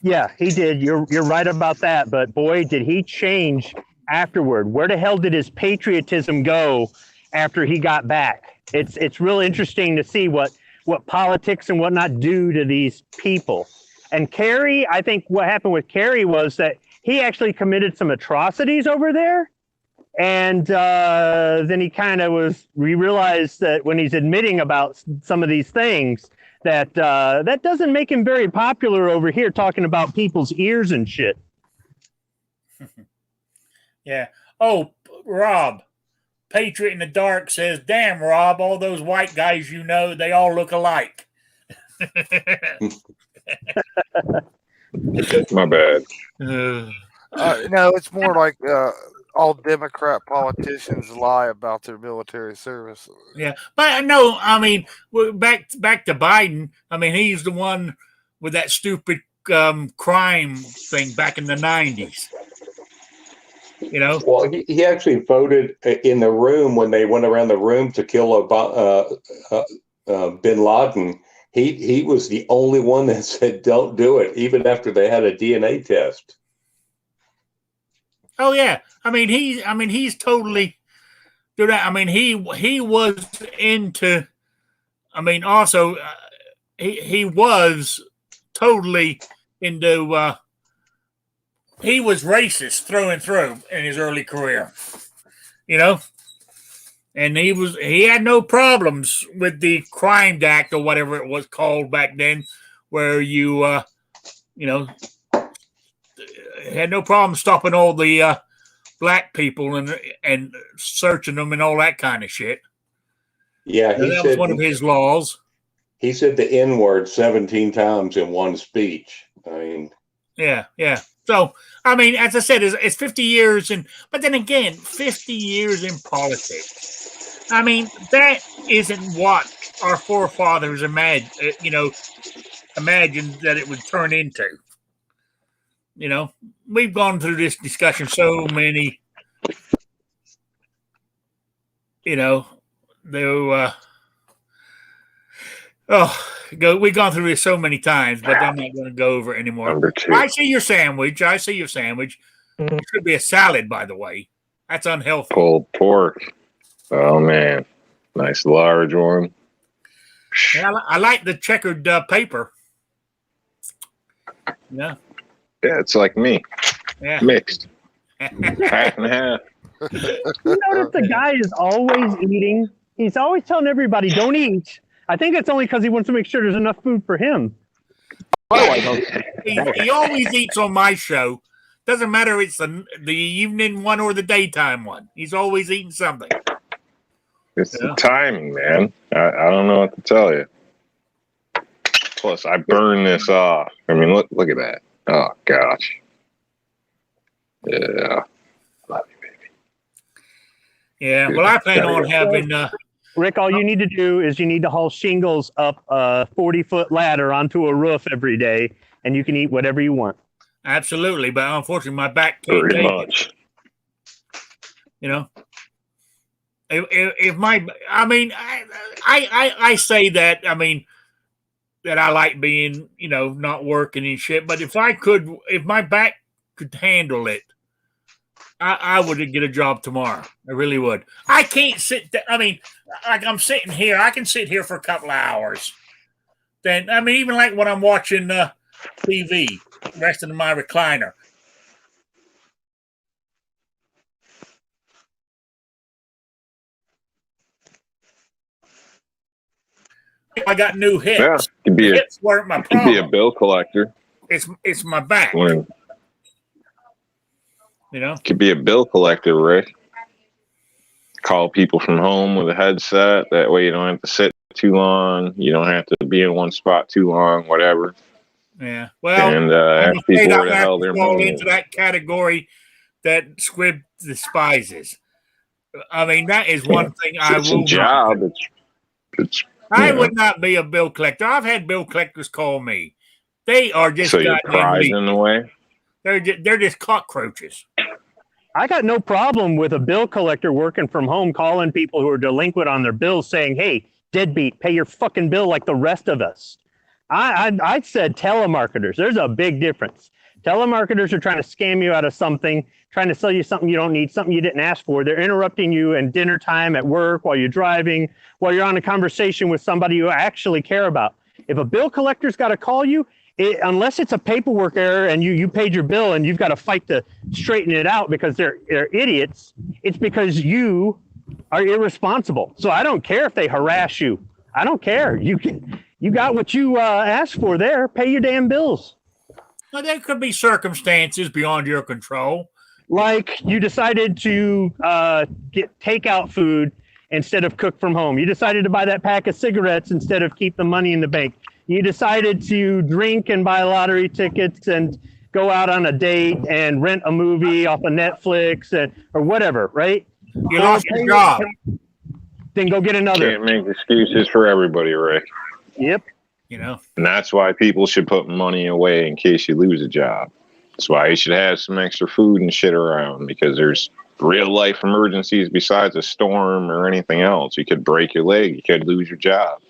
Yeah, he did. You're right about that. But boy, did he change afterward. Where the hell did his patriotism go after he got back? It's real interesting to see what politics and whatnot do to these people. And Kerry, I think what happened with Kerry was that he actually committed some atrocities over there. And then he kind of we realized that when he's admitting about some of these things, that doesn't make him very popular over here talking about people's ears and shit. Yeah. Oh, Rob, Patriot in the Dark says, damn, Rob, all those white guys they all look alike. My bad. No, it's more like all Democrat politicians lie about their military service. Yeah, but no, I mean, back to Biden. I mean, he's the one with that stupid crime thing back in the 90s. Well, he actually voted in the room when they went around the room to kill bin Laden. He was the only one that said don't do it, even after they had a DNA test. Oh yeah, he's totally do that. I mean, he was into. I mean, also he was totally into. He was racist through and through in his early career. you know, and he had no problems with the Crime Act or whatever it was called back then, where you had no problem stopping all the black people and searching them and all that kind of shit. Yeah, that was one of his laws. He said the N word 17 times in one speech. I mean, yeah. So, I mean, as I said, it's 50 years, but then again, 50 years in politics. I mean, that isn't what our forefathers imagined that it would turn into. You know, we've gone through this discussion so many. We've gone through this so many times, but I'm not going to go over it anymore. Number 2. I see your sandwich. It should be a salad, by the way. That's unhealthy. Pulled pork. Oh, man. Nice large one. Yeah, I like the checkered paper. Yeah. Yeah, it's like me. Yeah. Mixed. Half and half. You notice the guy is always eating. He's always telling everybody, don't eat. I think it's only because he wants to make sure there's enough food for him. He always eats on my show. Doesn't matter if it's the evening one or the daytime one. He's always eating something. It's the timing, man. I don't know what to tell you. Plus, I burn this off. I mean, look at that. Oh, gosh. Yeah. Love you, baby. Yeah, well, I plan on having... Rick, all you need to do is you need to haul shingles up a 40-foot ladder onto a roof every day, and you can eat whatever you want. Absolutely, but unfortunately, my back can't Pretty take much. it. You know? If my... I mean, I say that, I mean, that I like being, not working and shit, but if my back could handle it, I would get a job tomorrow. I really would. I can't sit there. I mean, like I'm sitting here. I can sit here for a couple of hours. Then, I mean, even like when I'm watching TV, resting in my recliner. I got new hips. Yeah, The hips weren't my problem. Could be a bill collector. It's my back. Could be a bill collector, Rick. Call people from home with a headset. That way you don't have to sit too long. You don't have to be in one spot too long, whatever. Yeah. Well, and I'm people afraid where the hell I they're fall moving. into that category that Squib despises. I mean, that is one thing I It's will a job. not. It's I would not be a bill collector. I've had bill collectors call me. They are just so your goddamn pride leeches. in the way. They're just cockroaches. I got no problem with a bill collector working from home calling people who are delinquent on their bills saying, hey, deadbeat, pay your fucking bill like the rest of us. I said telemarketers. There's a big difference. Telemarketers are trying to scam you out of something, trying to sell you something you don't need, something you didn't ask for. They're interrupting you in dinner time, at work, while you're driving, while you're on a conversation with somebody you actually care about. If a bill collector's got to call you, unless it's a paperwork error and you paid your bill and you've got to fight to straighten it out because they're idiots, it's because you are irresponsible. So I don't care if they harass you. I don't care. You got what you asked for there. Pay your damn bills. Well, there could be circumstances beyond your control. Like you decided to get takeout food instead of cook from home. You decided to buy that pack of cigarettes instead of keep the money in the bank. You decided to drink and buy lottery tickets and go out on a date and rent a movie off of Netflix or whatever, right? You lost your job. Then go get another. Can't make excuses for everybody, Rick. Yep. And that's why people should put money away in case you lose a job. That's why you should have some extra food and shit around, because there's real life emergencies besides a storm or anything else. You could break your leg. You could lose your job.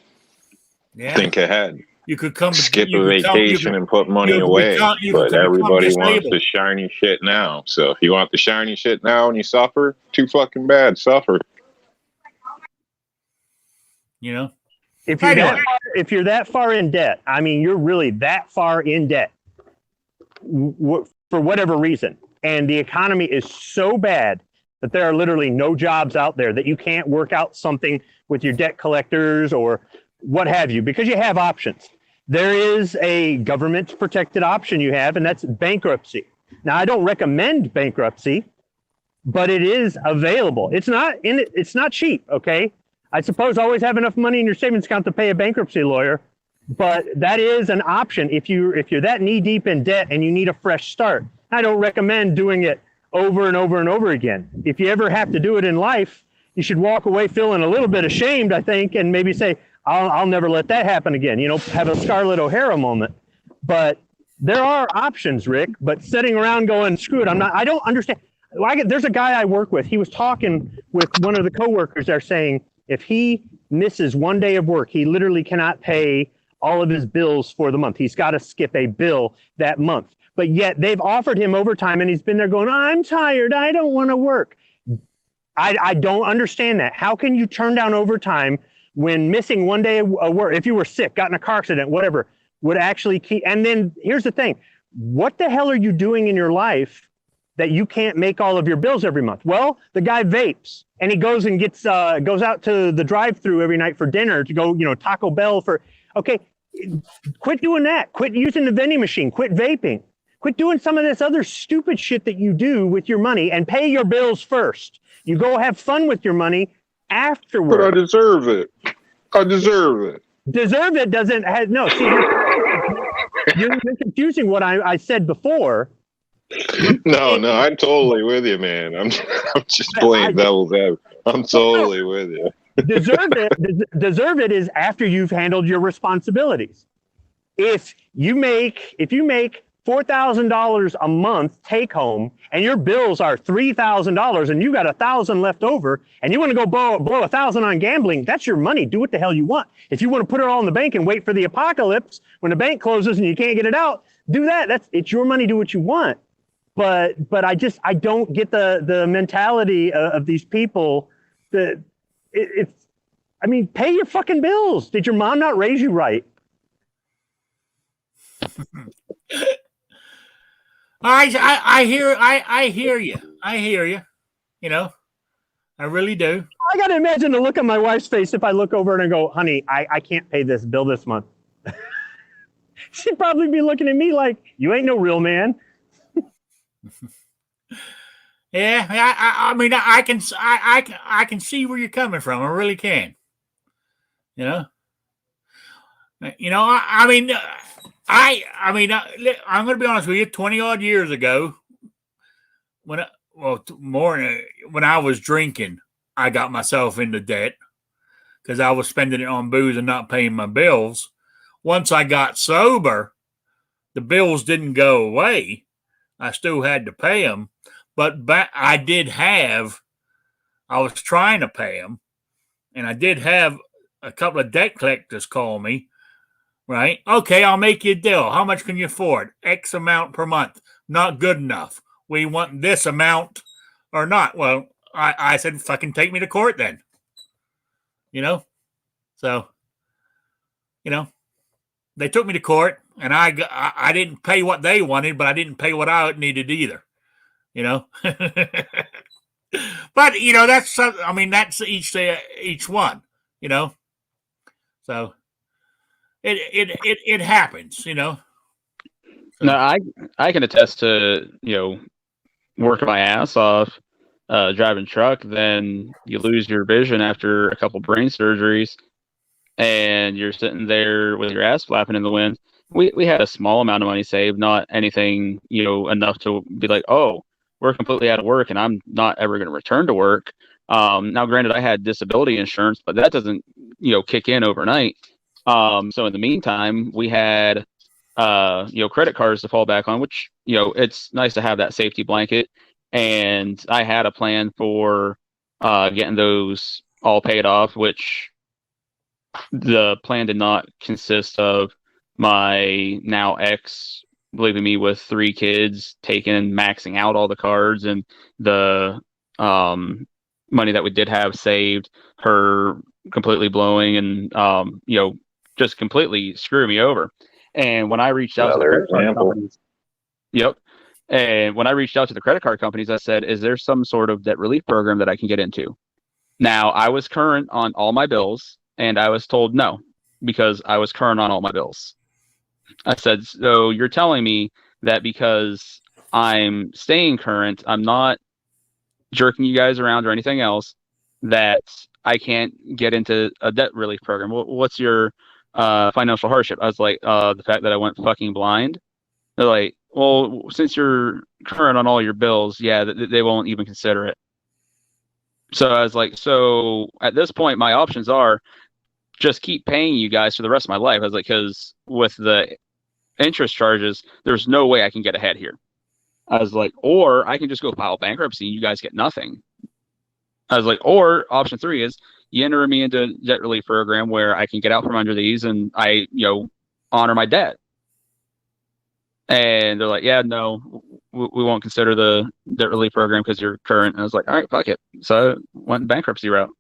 Yeah. Think ahead. You could come skip a vacation and put money away, but everybody wants the shiny shit now. So if you want the shiny shit now and you suffer, too fucking bad. Suffer. If you're that far in debt, I mean, you're really that far in debt for whatever reason, and the economy is so bad that there are literally no jobs out there, that you can't work out something with your debt collectors or what have you, because you have options. There is a government protected option you have, and that's bankruptcy. Now, I don't recommend bankruptcy, but it is available. It's not cheap, okay? I suppose always have enough money in your savings account to pay a bankruptcy lawyer, but that is an option if you're that knee deep in debt and you need a fresh start. I don't recommend doing it over and over and over again. If you ever have to do it in life, you should walk away feeling a little bit ashamed, I think, and maybe say, I'll never let that happen again. You know, have a Scarlett O'Hara moment. But there are options, Rick, but sitting around going, screw it, I don't understand. There's a guy I work with. He was talking with one of the coworkers there saying, if he misses one day of work, he literally cannot pay all of his bills for the month. He's got to skip a bill that month. But yet they've offered him overtime and he's been there going, I'm tired. I don't want to work. I don't understand that. How can you turn down overtime when missing one day of work, if you were sick, got in a car accident, whatever, would actually keep? And then here's the thing. What the hell are you doing in your life that you can't make all of your bills every month? Well, the guy vapes and he goes and goes out to the drive-thru every night for dinner to go, Taco Bell okay, quit doing that. Quit using the vending machine. Quit vaping. Quit doing some of this other stupid shit that you do with your money and pay your bills first. You go have fun with your money afterwards. But I deserve it. I deserve it. Deserve it doesn't have, no, see, you're confusing what I said before. No, I'm totally with you, man. I'm just playing devil's advocate. I'm totally with you. Deserve it is after you've handled your responsibilities. If you make $4,000 a month take home and your bills are $3,000 and you got $1,000 left over and you want to go blow $1,000 on gambling, that's your money. Do what the hell you want. If you want to put it all in the bank and wait for the apocalypse when the bank closes and you can't get it out, do that. It's your money. Do what you want. But I don't get the mentality of these people that pay your fucking bills. Did your mom not raise you right? I hear you. I really do. I got to imagine the look on my wife's face if I look over and I go, honey, I can't pay this bill this month. She'd probably be looking at me like, you ain't no real man. Yeah, I can see where you're coming from. I really can. I'm going to be honest with you. 20 odd years ago, when I was drinking, I got myself into debt because I was spending it on booze and not paying my bills. Once I got sober, the bills didn't go away. I still had to pay them, but I was trying to pay them, and I did have a couple of debt collectors call me. Right? Okay, I'll make you a deal. How much can you afford? X amount per month. Not good enough. We want this amount or not. Well, I said, fucking take me to court then. So, they took me to court and I didn't pay what they wanted, but I didn't pay what I needed either. But, that's each one, So it happens, So. No, I can attest to, working my ass off, driving truck, then you lose your vision after a couple brain surgeries and you're sitting there with your ass flapping in the wind. We had a small amount of money saved, not anything, enough to be like, oh, we're completely out of work and I'm not ever going to return to work. Now, granted, I had disability insurance, but that doesn't, kick in overnight. So in the meantime, we had, credit cards to fall back on, which, it's nice to have that safety blanket. And I had a plan for getting those all paid off, which the plan did not consist of my now ex leaving me with 3 kids, taking and maxing out all the cards and the money that we did have saved, her completely blowing and, just completely screwing me over. And when I reached out to the credit card companies, And when I reached out to the credit card companies, I said, is there some sort of debt relief program that I can get into? Now, I was current on all my bills, and I was told no, because I was current on all my bills. I said, so you're telling me that because I'm staying current, I'm not jerking you guys around or anything else, that I can't get into a debt relief program? What's your financial hardship? I was like, the fact that I went fucking blind. They're like, well, since you're current on all your bills, yeah, they won't even consider it. So I was like, so at this point, my options are just keep paying you guys for the rest of my life. I was like, because with the interest charges, there's no way I can get ahead here. I was like, or I can just go file bankruptcy and you guys get nothing. I was like, or option 3 is you enter me into a debt relief program where I can get out from under these and I, honor my debt. And they're like, yeah, no, we won't consider the debt relief program because you're current. And I was like, all right, fuck it. So I went bankruptcy route.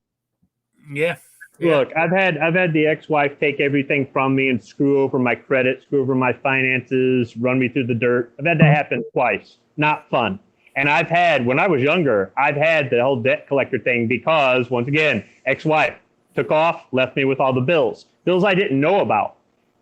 Yeah. Look, I've had the ex-wife take everything from me and screw over my credit, screw over my finances, run me through the dirt. I've had that happen twice. Not fun. And when I was younger, I've had the whole debt collector thing because, once again, ex-wife took off, left me with all the bills I didn't know about.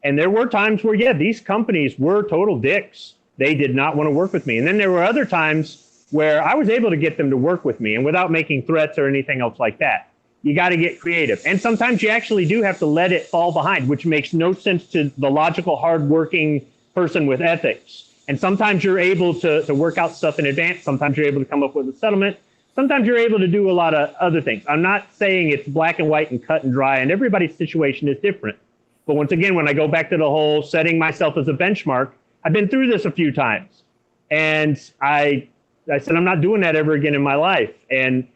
And there were times where, yeah, these companies were total dicks. They did not want to work with me. And then there were other times where I was able to get them to work with me and without making threats or anything else like that. You got to get creative. And sometimes you actually do have to let it fall behind, which makes no sense to the logical, hardworking person with ethics. And sometimes you're able to work out stuff in advance. Sometimes you're able to come up with a settlement. Sometimes you're able to do a lot of other things. I'm not saying it's black and white and cut and dry, and everybody's situation is different. But once again, when I go back to the whole setting myself as a benchmark, I've been through this a few times. And I said, I'm not doing that ever again in my life. And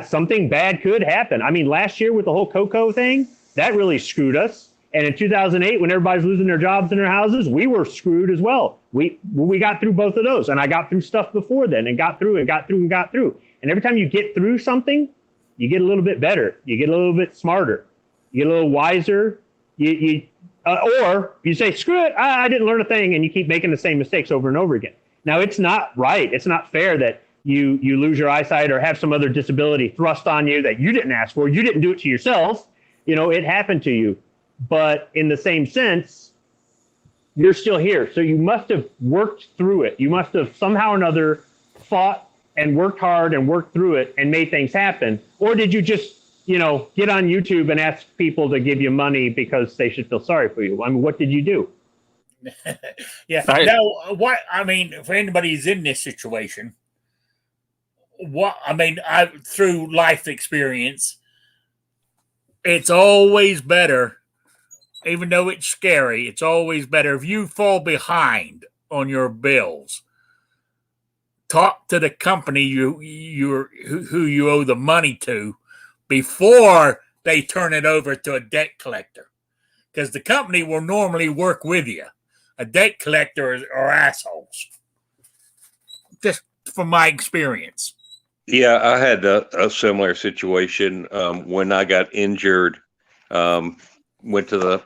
something bad could happen. I mean, last year with the whole cocoa thing, that really screwed us. And in 2008, when everybody's losing their jobs and their houses, we were screwed as well. We got through both of those. And I got through stuff before then and got through. And every time you get through something, you get a little bit better. You get a little bit smarter. You get a little wiser. Or you say, screw it, I didn't learn a thing, and you keep making the same mistakes over and over again. Now, it's not right. It's not fair that you lose your eyesight or have some other disability thrust on you that you didn't ask for. You didn't do it to yourself. It happened to you. But in the same sense, you're still here. So you must have worked through it. You must have somehow or another fought and worked hard and worked through it and made things happen. Or did you just get on YouTube and ask people to give you money because they should feel sorry for you? I mean, what did you do? Yeah. For anybody who's in this situation, through life experience, it's always better, even though it's scary, it's always better if you fall behind on your bills. Talk to the company who you owe the money to before they turn it over to a debt collector, because the company will normally work with you. A debt collector are assholes. Just from my experience. Yeah, I had a similar situation when I got injured. Went to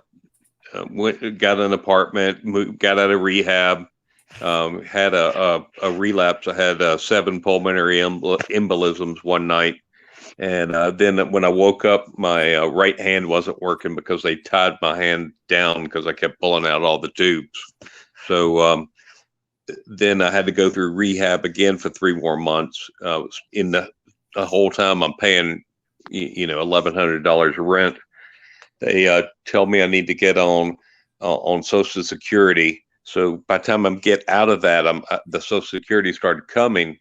got an apartment, got out of rehab. Had a relapse. I had 7 pulmonary embolisms one night. And then when I woke up, my right hand wasn't working because they tied my hand down because I kept pulling out all the tubes. So then I had to go through rehab again for 3 more months. In the whole time I'm paying, $1,100 rent. They tell me I need to get on Social Security. So by the time I get out of that, the Social Security started coming.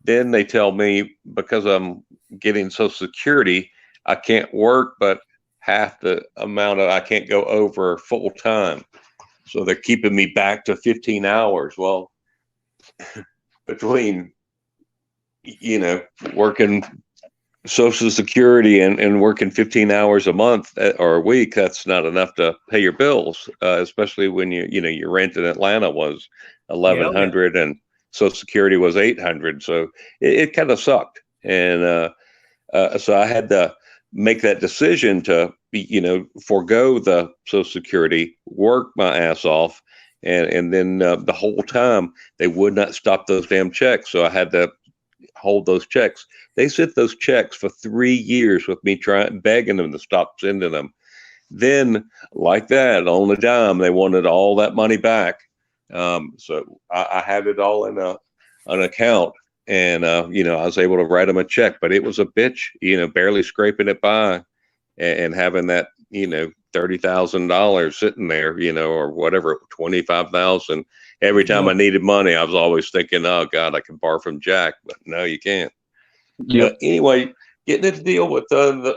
Then they tell me because I'm getting Social Security, I can't work, but half the amount I can't go over full time. So they're keeping me back to 15 hours. Well, between, working Social Security and working 15 hours a month or a week, that's not enough to pay your bills, especially when your rent in Atlanta was $1,100 and Social Security was $800. So it kind of sucked. And so I had to make that decision to forego the Social Security, work my ass off, And then the whole time they would not stop those damn checks. So I had to hold those checks. They sent those checks for 3 years with me begging them to stop sending them. Then, like that, on a dime, they wanted all that money back. So I had it all in an account, and I was able to write them a check. But it was a bitch, barely scraping it by, and having that, $30,000 sitting there, or whatever, 25,000. Every time I needed money, I was always thinking, "Oh God, I can borrow from Jack," but no, you can't. Yep. Anyway, getting to deal with the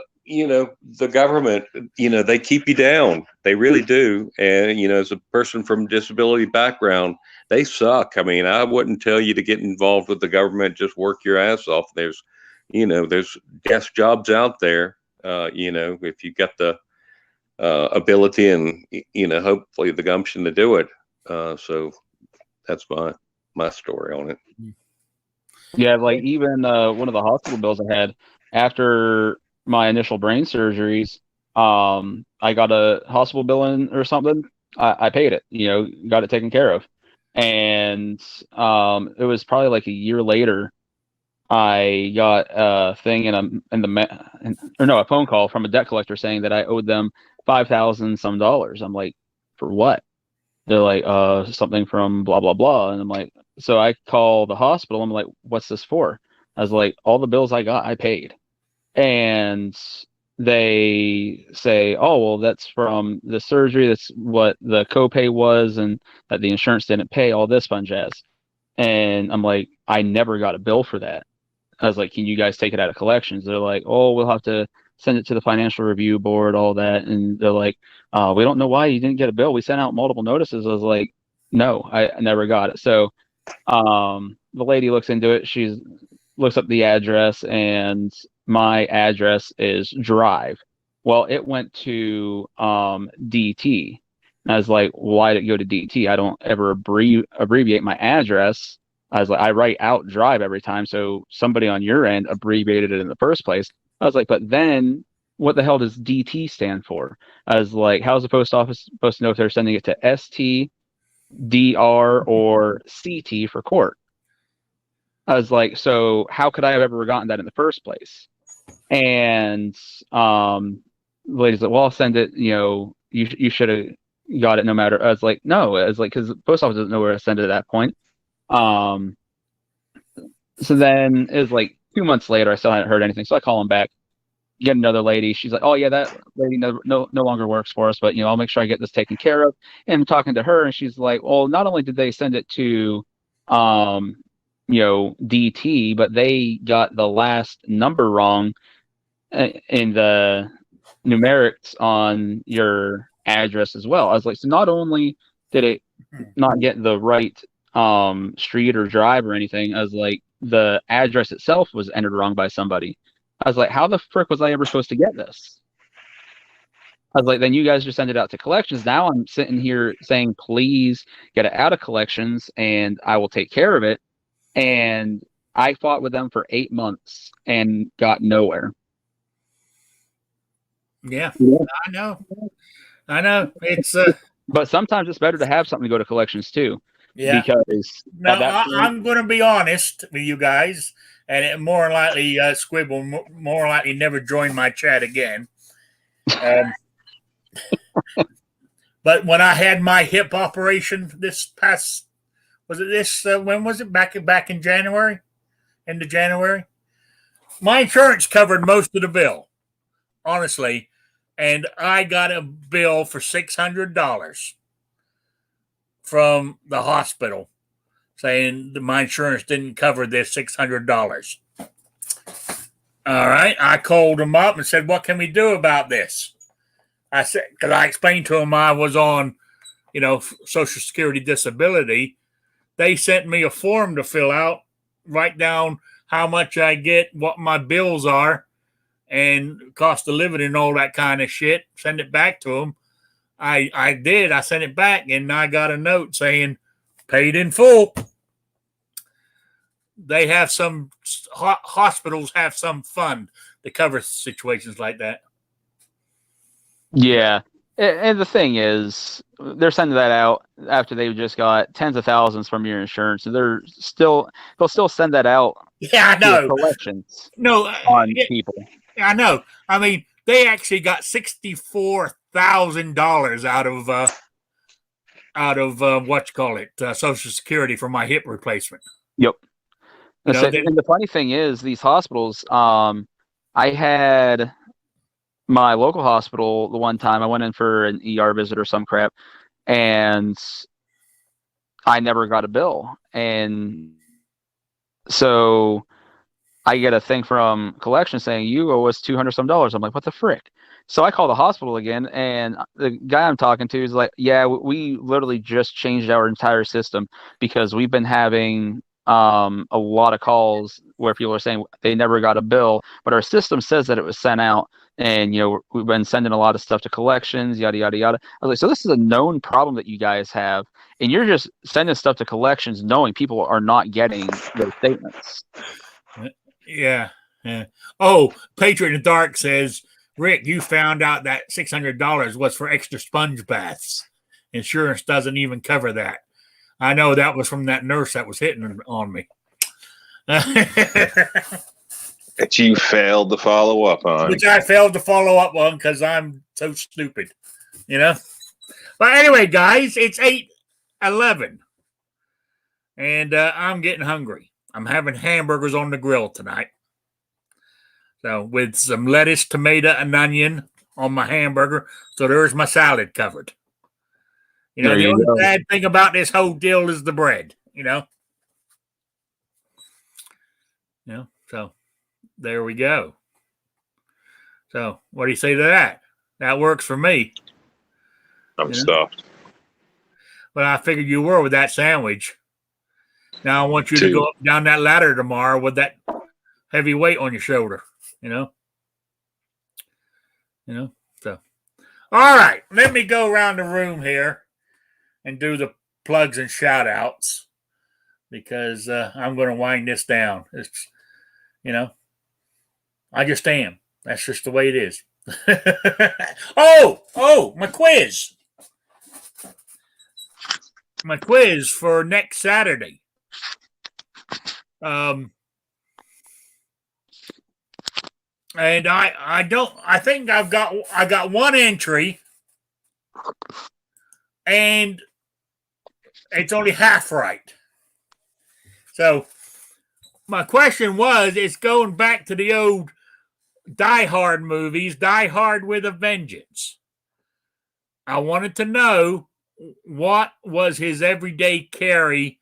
government, they keep you down. They really do. And, as a person from disability background, they suck. I mean, I wouldn't tell you to get involved with the government. Just work your ass off. There's desk jobs out there, if you got the ability and, hopefully the gumption to do it. So that's my story on it. Yeah, like even one of the hospital bills I had after my initial brain surgeries, I got a hospital bill in or something. I paid it, got it taken care of. And it was probably like a year later, I got a thing a phone call from a debt collector saying that I owed them $5,000 some dollars. I'm like, for what? They're like, something from blah blah blah. And I'm like, so I call the hospital. I'm like, what's this for? I was like, all the bills I got, I paid. And they say, oh, well, that's from the surgery. That's what the copay was, and that the insurance didn't pay, all this fun jazz. And I'm like, I never got a bill for that. I was like, can you guys take it out of collections? They're like, oh, we'll have to send it to the financial review board, all that. And they're like, we don't know why you didn't get a bill. We sent out multiple notices. I was like, no, I never got it. So the lady looks into it. She looks up the address, and my address is Drive. Well, it went to DT. And I was like, why did it go to DT? I don't ever abbreviate my address. I was like, I write out Drive every time, so somebody on your end abbreviated it in the first place. I was like, but then what the hell does DT stand for? I was like, how's the post office supposed to know if they're sending it to ST, DR, or CT for court? I was like, so how could I have ever gotten that in the first place? And the lady's like, well, I'll send it, you should have got it no matter. I was like, no. I was like, because the post office doesn't know where to send it at that point. So then it was like 2 months later, I still hadn't heard anything. So I call him back, get another lady. She's like, oh yeah, that lady no longer works for us, but I'll make sure I get this taken care of. And I'm talking to her, and she's like, well, not only did they send it to DT, but they got the last number wrong in the numerics on your address as well. I was like, so not only did it not get the right street or drive or anything, I was like, the address itself was entered wrong by somebody. I was like, how the frick was I ever supposed to get this? I was like, then you guys just send it out to collections. Now I'm sitting here saying, please get it out of collections and I will take care of it. And I fought with them for 8 months and got nowhere. Yeah. I know. It's but sometimes it's better to have something to go to collections too. Yeah. Because now I'm going to be honest with you guys, and it more likely Squibble more likely never join my chat again. But when I had my hip operation this past, when was it? Back in January, end of January. My insurance covered most of the bill, honestly, and I got a bill for $600 from the hospital saying that my insurance didn't cover this $600. All right. I called them up and said, what can we do about this? I said, because I explained to them I was on, Social Security disability. They sent me a form to fill out, write down how much I get, what my bills are, and cost of living and all that kind of shit. Send it back to them. I did. I sent it back, and I got a note saying paid in full. They have some hospitals have some fund to cover situations like that. Yeah, And the thing is, they're sending that out after they've just got tens of thousands from your insurance. So they'll still send that out Yeah, I to the know. collections No, on yeah, people. I know. I mean, they actually got $64,000 out of what you call it, Social Security for my hip replacement. Yep. You know, And the funny thing is, these hospitals, I had my local hospital the one time I went in for an ER visit or some crap, and I never got a bill. And so I get a thing from collection saying you owe us $200 some. I'm like, what the frick? So I call the hospital again, and the guy I'm talking to is like, yeah, we literally just changed our entire system because we've been having a lot of calls where people are saying they never got a bill, but our system says that it was sent out, and we've been sending a lot of stuff to collections, yada yada yada. I was like, so this is a known problem that you guys have, and you're just sending stuff to collections knowing people are not getting those statements. Yeah. Yeah. Oh, Patriot in the Dark says, Rick, you found out that $600 was for extra sponge baths. Insurance doesn't even cover that. I know that was from that nurse that was hitting on me. That you failed to follow up on. Which I failed to follow up on because I'm so stupid, But anyway, guys, it's 8:11. And I'm getting hungry. I'm having hamburgers on the grill tonight. So with some lettuce, tomato, and onion on my hamburger. So there's my salad covered. The only bad thing about this whole deal is the bread, So there we go. So what do you say to that? That works for me. I'm stuffed. Well, I figured you were with that sandwich. Now I want you to go up down that ladder tomorrow with that heavy weight on your shoulder, So, all right, let me go around the room here and do the plugs and shout outs because I'm going to wind this down. It's, I just am. That's just the way it is. My quiz. My quiz for next Saturday. And I think I got one entry and it's only half right. So my question was, it's going back to the old Die Hard movies, Die Hard with a Vengeance. I wanted to know what was his everyday carry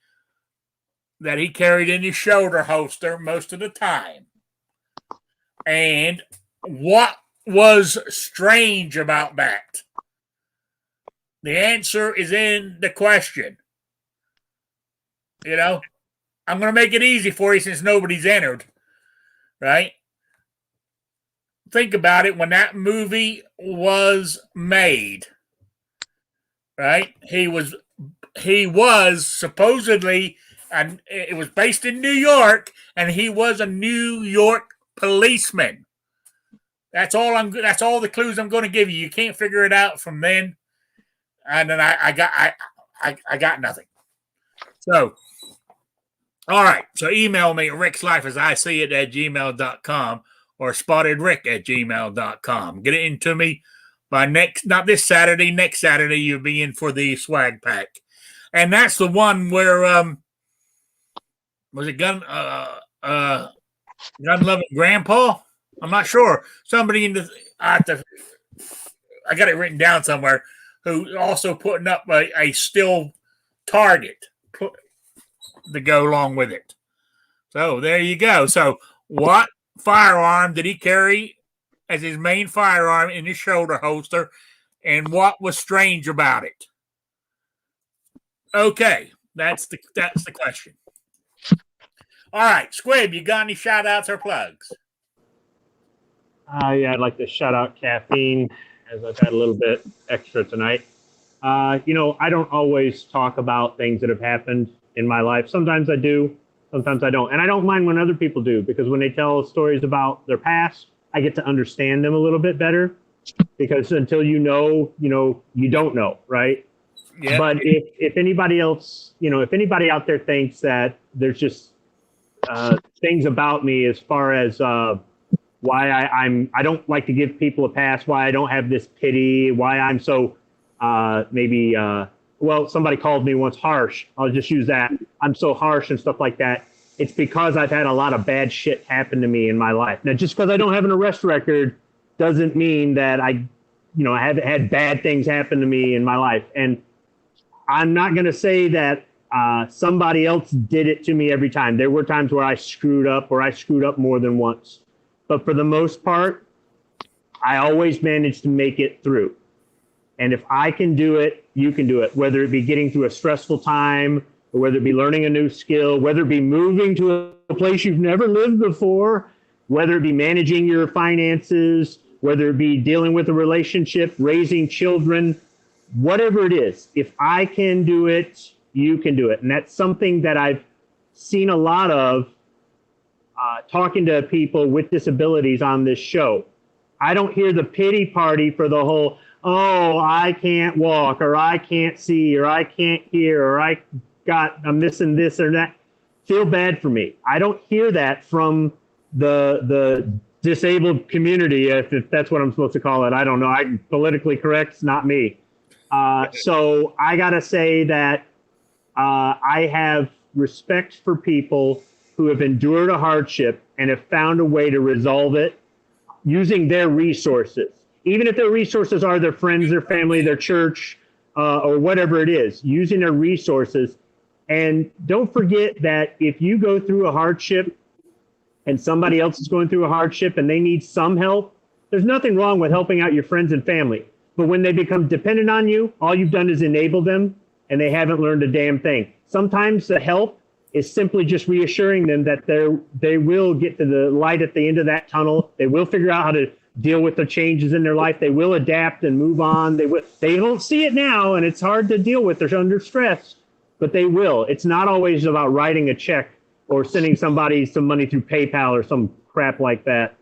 that he carried in his shoulder holster most of the time. And what was strange about that? The answer is in the question. I'm going to make it easy for you since nobody's entered, right? Think about it. When that movie was made, right? He was supposedly, and it was based in New York, and he was a New York policeman. That's all the clues I'm going to give you. You can't figure it out from then. And then I got nothing. So, all right. So email me at rickslifeasiseeit@gmail.com or spottedrick@gmail.com. Get it into me by not this Saturday, next Saturday, you'll be in for the swag pack. And that's the one where, was it Gun Loving Grandpa? I'm not sure. Somebody I got it written down somewhere, who also putting up a still target to go along with it. So there you go. So what firearm did he carry as his main firearm in his shoulder holster, and what was strange about it? Okay, that's the question. All right, Squib, you got any shout outs or plugs? Yeah, I'd like to shout out Caffeine, as I've had a little bit extra tonight. I don't always talk about things that have happened in my life. Sometimes I do, sometimes I don't. And I don't mind when other people do, because when they tell stories about their past, I get to understand them a little bit better. because until you know, you don't know, right? Yeah. But if anybody else, if anybody out there thinks that there's just things about me as far as why I don't like to give people a pass, why I don't have this pity, why I'm so well, somebody called me once harsh. I'll just use that. I'm so harsh and stuff like that. It's because I've had a lot of bad shit happen to me in my life. Now, just because I don't have an arrest record doesn't mean that I haven't had bad things happen to me in my life. And I'm not going to say that somebody else did it to me every time. There were times where I screwed up, more than once. But for the most part, I always managed to make it through. And if I can do it, you can do it, whether it be getting through a stressful time, or whether it be learning a new skill, whether it be moving to a place you've never lived before, whether it be managing your finances, whether it be dealing with a relationship, raising children, whatever it is. If I can do it, you can do it. And that's something that I've seen a lot of talking to people with disabilities on this show. I don't hear the pity party for the whole, oh, I can't walk, or I can't see, or I can't hear, or I'm missing this or that. Feel bad for me. I don't hear that from the disabled community, if that's what I'm supposed to call it. I don't know. I'm politically correct. It's not me. So I got to say that I have respect for people who have endured a hardship and have found a way to resolve it using their resources. Even if their resources are their friends, their family, their church, or whatever it is, using their resources. And don't forget that if you go through a hardship and somebody else is going through a hardship and they need some help, there's nothing wrong with helping out your friends and family. But when they become dependent on you, all you've done is enable them and they haven't learned a damn thing. Sometimes the help is simply just reassuring them that they will get to the light at the end of that tunnel. They will figure out how to deal with the changes in their life. They will adapt and move on. They don't see it now, and it's hard to deal with. They're under stress, but they will. It's not always about writing a check or sending somebody some money through PayPal or some crap like that.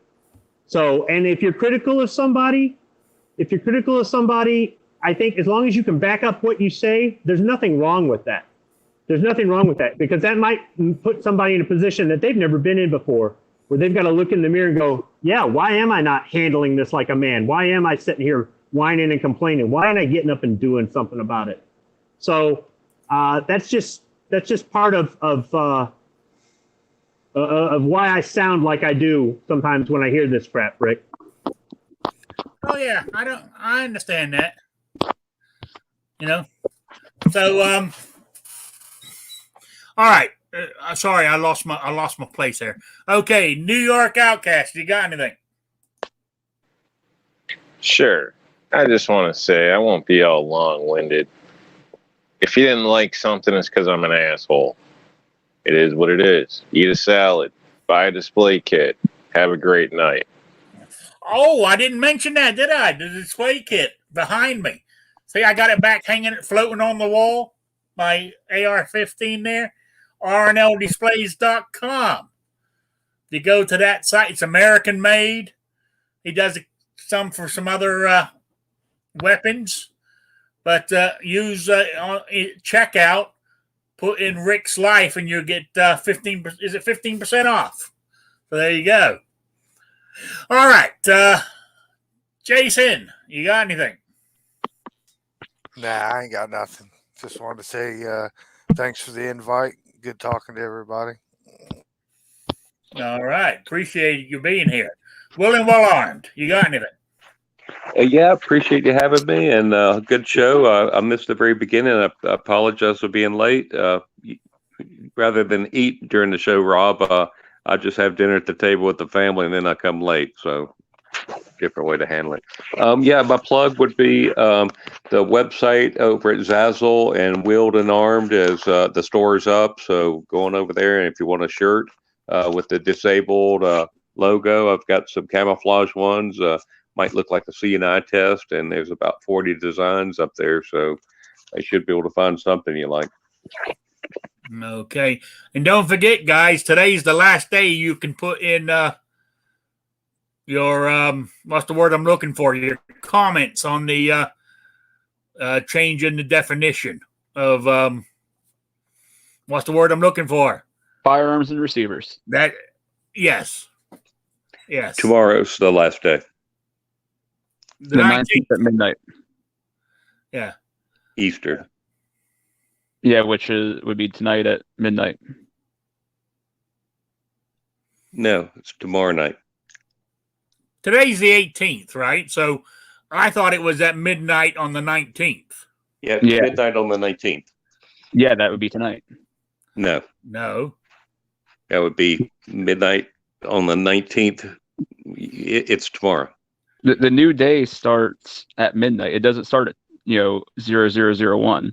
So, and if you're critical of somebody, I think as long as you can back up what you say, there's nothing wrong with that. There's nothing wrong with that, because that might put somebody in a position that they've never been in before, where they've got to look in the mirror and go, yeah, why am I not handling this like a man? Why am I sitting here whining and complaining? Why aren't I getting up and doing something about it? So that's just part of why I sound like I do sometimes when I hear this crap, Rick. Oh yeah, I understand that. So all right. Sorry, I lost my place there. Okay, New York Outcast, you got anything? Sure. I just want to say I won't be all long-winded. If you didn't like something, it's because I'm an asshole. It is what it is. Eat a salad. Buy a display kit. Have a great night. Oh, I didn't mention that, did I? The display kit behind me. See, I got it back hanging, floating on the wall. My AR-15 there. rnldisplays.com. You go to that site. It's American made. He does some for some other weapons. But use checkout, put in Rick's Life, and you'll get 15%. Is it 15% off? So there you go. All right. Jason, you got anything? Nah, I ain't got nothing. Just wanted to say thanks for the invite. Good talking to everybody. All right. Appreciate you being here. Willing, well armed. You got anything? Yeah, appreciate you having me, and good show. I missed the very beginning. I apologize for being late. Rather than eat during the show, Rob, I just have dinner at the table with the family, and then I come late. So, different way to handle it. Yeah, my plug would be the website over at Zazzle and Wheeled and Armed as the store is up. So, going over there, and if you want a shirt with the disabled logo, I've got some camouflage ones. Might look like a CNI test, and there's about 40 designs up there, so I should be able to find something you like. Okay. And don't forget, guys, today's the last day you can put in what's the word I'm looking for? Your comments on the change in the definition of what's the word I'm looking for? Firearms and receivers. That yes. Tomorrow's the last day. The 19th at midnight. Yeah. Easter. Yeah, which would be tonight at midnight. No, it's tomorrow night. Today's the 18th, right? So I thought it was at midnight on the 19th. Yeah, it's midnight on the 19th. Yeah, that would be tonight. No. That would be midnight on the 19th. It's tomorrow. The new day starts at midnight. It doesn't start at 0001.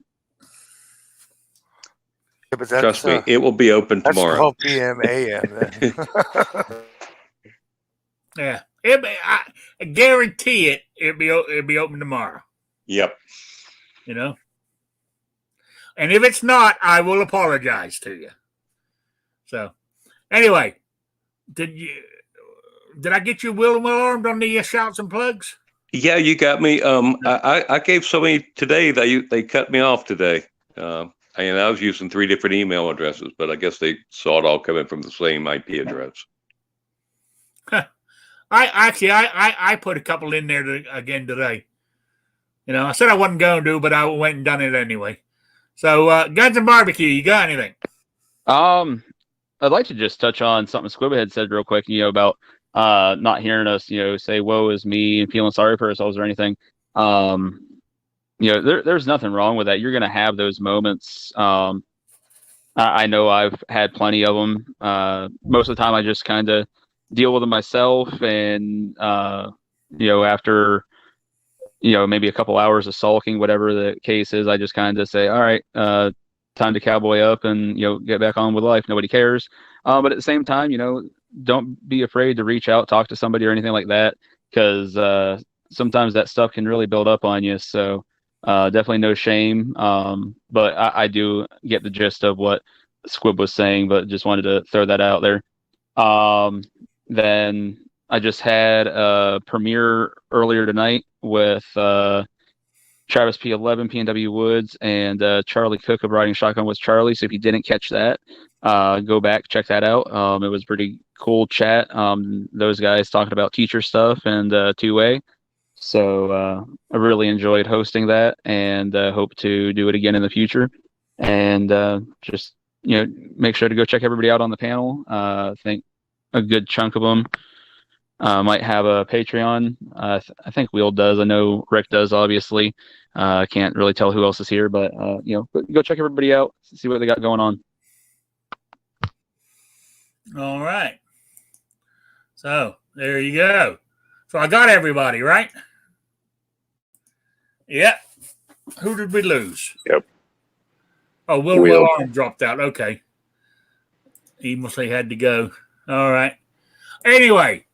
Yeah, but that's, Trust me, it will be open that's tomorrow. 12 p.m. a.m. then. Yeah, I guarantee it. It'll be open tomorrow. Yep. And if it's not, I will apologize to you. So, anyway, did I get you well armed on the shouts and plugs? Yeah, you got me. I gave somebody today. They cut me off today. And I was using 3 different email addresses, but I guess they saw it all coming from the same IP address. I put a couple in there again today. I said I wasn't going to, but I went and done it anyway. So, Guns and Barbecue, you got anything? I'd like to just touch on something Squibba had said real quick, about not hearing us, say, woe is me and feeling sorry for ourselves or anything. There's nothing wrong with that. You're going to have those moments. I know I've had plenty of them. Most of the time I just kind of deal with them myself. And, after, maybe a couple hours of sulking, whatever the case is, I just kind of say, all right, time to cowboy up and, get back on with life. Nobody cares. But at the same time, don't be afraid to reach out, talk to somebody or anything like that. Because sometimes that stuff can really build up on you. So definitely no shame. But I do get the gist of what Squib was saying, but just wanted to throw that out there. Then I just had a premiere earlier tonight with Travis P11, PNW Woods, and Charlie Cook of Riding Shotgun with Charlie. So if you didn't catch that, go back, check that out. It was a pretty cool chat. Those guys talking about teacher stuff and two-way. So I really enjoyed hosting that, and hope to do it again in the future. And just make sure to go check everybody out on the panel. I think a good chunk of them might have a Patreon. I think Wheel does. I know Rick does. Obviously, can't really tell who else is here, but go check everybody out. See what they got going on. All right. So there you go. So I got everybody, right? Yep. Who did we lose? Yep. Oh, Will Arm dropped out. Okay. He must have had to go. All right. Anyway,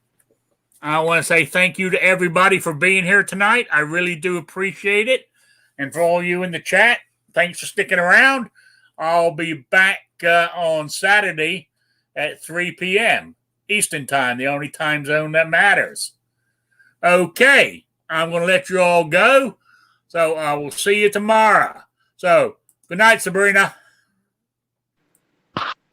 I want to say thank you to everybody for being here tonight. I really do appreciate it. And for all you in the chat, thanks for sticking around. I'll be back on Saturday at 3 p.m. Eastern Time, the only time zone that matters. Okay, I'm going to let you all go. So I will see you tomorrow. So good night, Sabrina.